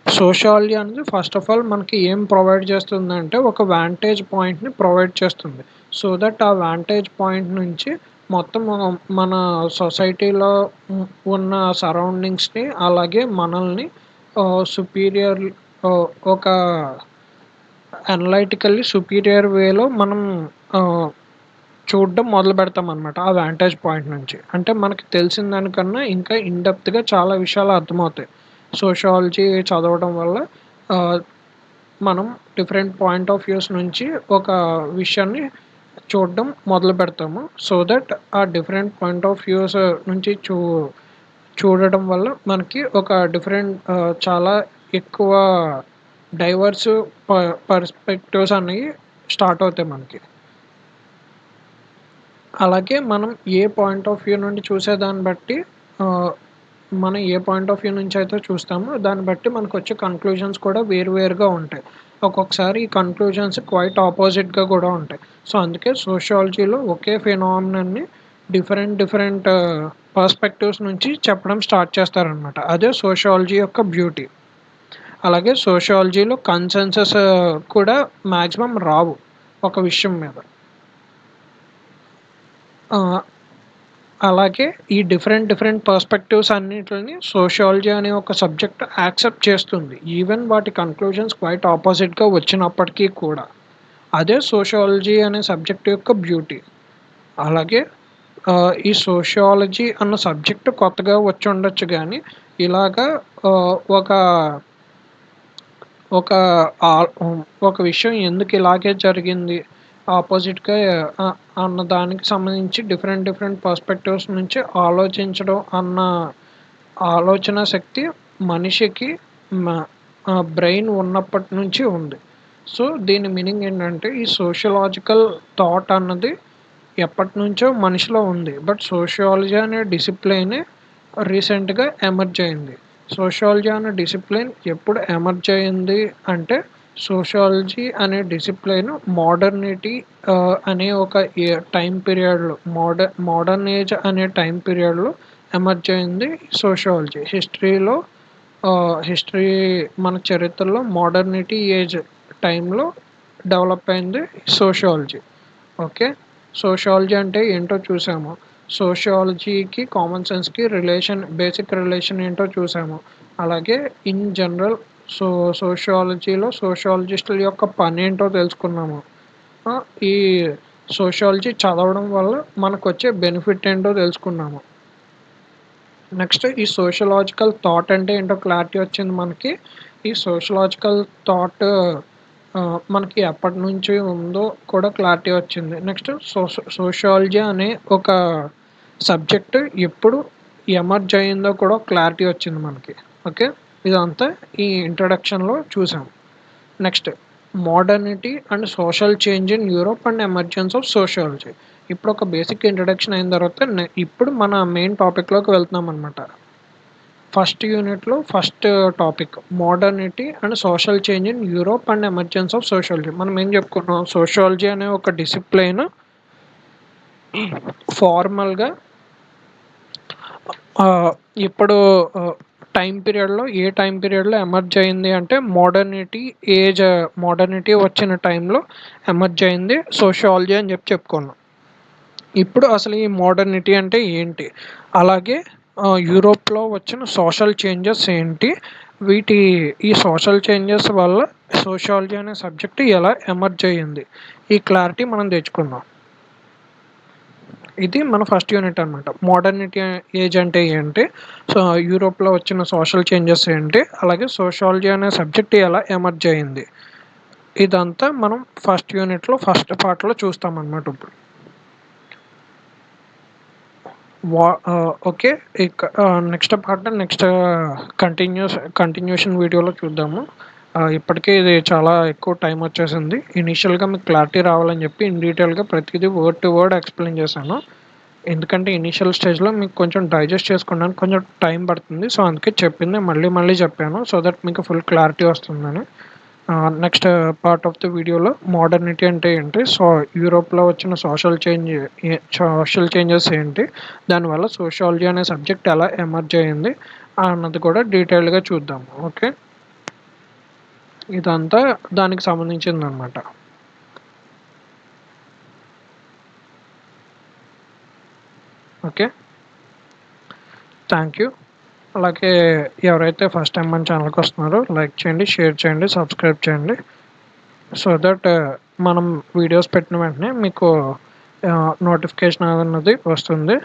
సోషియాలజీ అనేది ఫస్ట్ ఆఫ్ ఆల్ మనకి ఏం ప్రొవైడ్ చేస్తుందంటే ఒక వాంటేజ్ పాయింట్‌ని ప్రొవైడ్ చేస్తుంది. సో దట్ ఆ వాంటేజ్ పాయింట్ నుంచి మొత్తం మన సొసైటీలో ఉన్న సరౌండింగ్స్‌ని అలాగే మనల్ని సుపీరియర్ ఒక అనలైటికల్లీ సుపీరియర్ వేలో మనం ఆహ్, చూడడం మొదలుపెడతామనమాట. ఆ వాంటేజ్ పాయింట్ నుంచి. అంటే మనకి తెలిసిన దానికన్నా ఇంకా ఇన్ డెప్త్‌గా చాలా విషయాలు అర్థమవుతాయి. సోషియాలజీ చదవడం వల్ల ఆహ్, మనం డిఫరెంట్ పాయింట్ ఆఫ్ వ్యూస్ నుంచి ఒక విషయాన్ని చూడడం మొదలుపెడతాము. సో దట్ ఆ డిఫరెంట్ పాయింట్ ఆఫ్ వ్యూస్ నుంచి చూడడం వల్ల మనకి ఒక చాలా ఎక్కువ డైవర్స్ పర్స్పెక్టివ్స్ అనేవి స్టార్ట్ అవుతాయి మనకి. అలాగే మనం ఏ పాయింట్ ఆఫ్ వ్యూ నుండి చూసేదాన్ని బట్టి ఆహ్, మనం ఏ పాయింట్ ఆఫ్ వ్యూ నుంచి అయితే చూస్తామో దాన్ని బట్టి మనకొచ్చే కన్క్లూజన్స్ కూడా వేరుగా ఉంటాయి. ఒక్కొక్కసారి ఈ కన్క్లూజన్స్ క్వైట్ ఆపోజిట్‌గా కూడా ఉంటాయి. సో, అందుకే సోషియాలజీలో ఒకే ఫినామినన్‌ని డిఫరెంట్ పర్స్పెక్టివ్స్ నుంచి చెప్పడం స్టార్ట్ చేస్తారనమాట. అదే సోషియాలజీ యొక్క బ్యూటీ. అలాగే సోషియాలజీలో కన్సెన్సస్ కూడా మాక్సిమం రావు ఒక విషయం మీద. ఆహ్, అలాగే ఈ డిఫరెంట్ పర్స్పెక్టివ్స్ అన్నిటిని సోషియాలజీ అనే ఒక సబ్జెక్ట్ యాక్సెప్ట్ చేస్తుంది. ఈవెన్ వాటి కన్క్లూజన్స్ క్వైట్ ఆపోజిట్‌గా వచ్చినప్పటికీ కూడా. అదే సోషియాలజీ అనే సబ్జెక్ట్ యొక్క బ్యూటీ. అలాగే ఈ సోషియాలజీ అన్న సబ్జెక్ట్ కొత్తగా వచ్చుండొచ్చు గానీ, ఇలాగా ఒక ఒక ఒక విషయం ఎందుకు ఇలాగే జరిగింది ఆపోజిట్‌గా అన్న దానికి సంబంధించి డిఫరెంట్ పర్స్పెక్టివ్స్ నుంచి ఆలోచించడం అన్న ఆలోచన శక్తి మనిషికి మ బ్రెయిన్ ఉన్నప్పటి నుంచి ఉంది. సో, దీని మీనింగ్ ఏంటంటే ఈ సోషలాజికల్ థాట్ అన్నది ఎప్పటినుంచో మనిషిలో ఉంది. బట్ సోషియాలజీ అనే డిసిప్లినే రీసెంట్‌గా ఎమర్జ్ అయింది. సోషియాలజీ అనే డిసిప్లిన్ ఎప్పుడు ఎమర్జ్ అయింది అంటే, సోషియాలజీ అనే డిసిప్లిన్ మోడర్నిటీ అనే ఒక టైమ్ పీరియడ్‌లో మోడర్న్ ఏజ్ అనే టైమ్ పీరియడ్‌లో ఎమర్జ్ అయింది సోషియాలజీ. హిస్టరీ మన చరిత్రలో మోడర్నిటీ ఏజ్ టైంలో డెవలప్ అయింది సోషియాలజీ. ఓకే. సోషియాలజీ అంటే ఏంటో చూసాము. సోషియాలజీకి, కామన్ సెన్స్‌కి బేసిక్ రిలేషన్ ఏంటో చూసాము. అలాగే ఇన్ జనరల్ సో సోషియాలజీలో సోషియాలజిస్టుల యొక్క పనేంటో తెలుసుకున్నాము. ఈ సోషియాలజీ చదవడం వల్ల మనకొచ్చే బెనిఫిట్ ఏంటో తెలుసుకున్నాము. నెక్స్ట్ ఈ సోషలాజికల్ థాట్ అంటే ఏంటో క్లారిటీ వచ్చింది మనకి. ఈ సోషలాజికల్ థాట్ మనకి ఎప్పటినుంచి ఉందో కూడా క్లారిటీ వచ్చింది. నెక్స్ట్ సోషియాలజీ అనే ఒక సబ్జెక్ట్ ఎప్పుడు ఎమర్జ్ అయిందో కూడా క్లారిటీ వచ్చింది మనకి. ఓకే. ఇదంతా ఈ ఇంట్రడక్షన్‌లో చూసాం. Next modernity and social change in Europe and emergence of sociology. ఇప్పుడు ఒక బేసిక్ ఇంట్రడక్షన్ అయిన తర్వాత ఇప్పుడు మన మెయిన్ టాపిక్‌లోకి వెళ్తున్నామనమాట. ఫస్ట్ యూనిట్‌లో first topic modernity and social change in Europe and emergence of sociology. మనం ఏం చెప్పుకున్నాం? సోషియాలజీ అనే ఒక డిసిప్లిన్ ఫార్మల్‌గా ఇప్పుడు ఏ టైం పీరియడ్లో ఎమర్జ్ అయింది అంటే మోడర్నిటీ వచ్చిన టైంలో ఎమర్జ్ అయింది సోషియాలజీ అని చెప్పుకున్నాం. ఇప్పుడు అసలు ఈ మోడర్నిటీ అంటే ఏంటి, అలాగే యూరోప్లో వచ్చిన సోషల్ చేంజెస్ ఏంటి, వీటి ఈ సోషల్ చేంజెస్ వల్ల సోషియాలజీ అనే సబ్జెక్ట్ ఎలా ఎమర్జ్ అయ్యింది, ఈ క్లారిటీ మనం తెచ్చుకుందాం. ఇది మన ఫస్ట్ యూనిట్ అనమాట. మోడర్నిటీ ఏజ్ అంటే ఏంటి, సో యూరోప్లో వచ్చిన సోషల్ చేంజెస్ ఏంటి, అలాగే సోషాలజీ అనే సబ్జెక్ట్ ఎలా ఎమర్జ్ అయ్యింది, ఇదంతా మనం ఫస్ట్ యూనిట్లో ఫస్ట్ పార్ట్లో చూస్తాం అన్నమాట. ఇప్పుడు ఓకే, ఇక నెక్స్ట్ కంటిన్యూషన్ వీడియోలో చూద్దాము. ఇప్పటికే ఇది చాలా ఎక్కువ టైం వచ్చేసింది. ఇనీషియల్గా మీకు క్లారిటీ రావాలని చెప్పి ఇన్ డీటెయిల్గా ప్రతిదీ వర్డ్ టు వర్డ్ ఎక్స్ప్లెయిన్ చేశాను. ఎందుకంటే ఇనీషియల్ స్టేజ్లో మీకు కొంచెం డైజెస్ట్ చేసుకోవడానికి కొంచెం టైం పడుతుంది. సో అందుకే చెప్పింది మళ్ళీ చెప్పాను, సో దట్ మీకు ఫుల్ క్లారిటీ వస్తుందని. నెక్స్ట్ పార్ట్ ఆఫ్ ది వీడియోలో మోడర్నిటీ అంటే ఏంటి, సో యూరోప్లో వచ్చిన సోషల్ చేంజెస్ ఏంటి, దానివల్ల సోషియాలజీ అనే సబ్జెక్ట్ ఎలా ఎమర్జ్ అయ్యింది అన్నది కూడా డీటెయిల్గా చూద్దాము. ఓకే, ఇదంతా దానికి సంబంధించింది అనమాట. Okay, thank you. అలాగే ఎవరైతే ఫస్ట్ టైం మన ఛానల్కి వస్తున్నారో లైక్ చేయండి, షేర్ చేయండి, సబ్స్క్రైబ్ చేయండి, సో దట్ మనం వీడియోస్ పెట్టిన వెంటనే మీకు నోటిఫికేషన్ అన్నది వస్తుంది.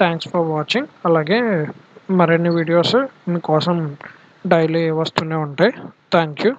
Thanks for watching. అలాగే మరిన్ని వీడియోస్ మీకోసం డైలీ వస్తూనే ఉంటాయి. Thank you.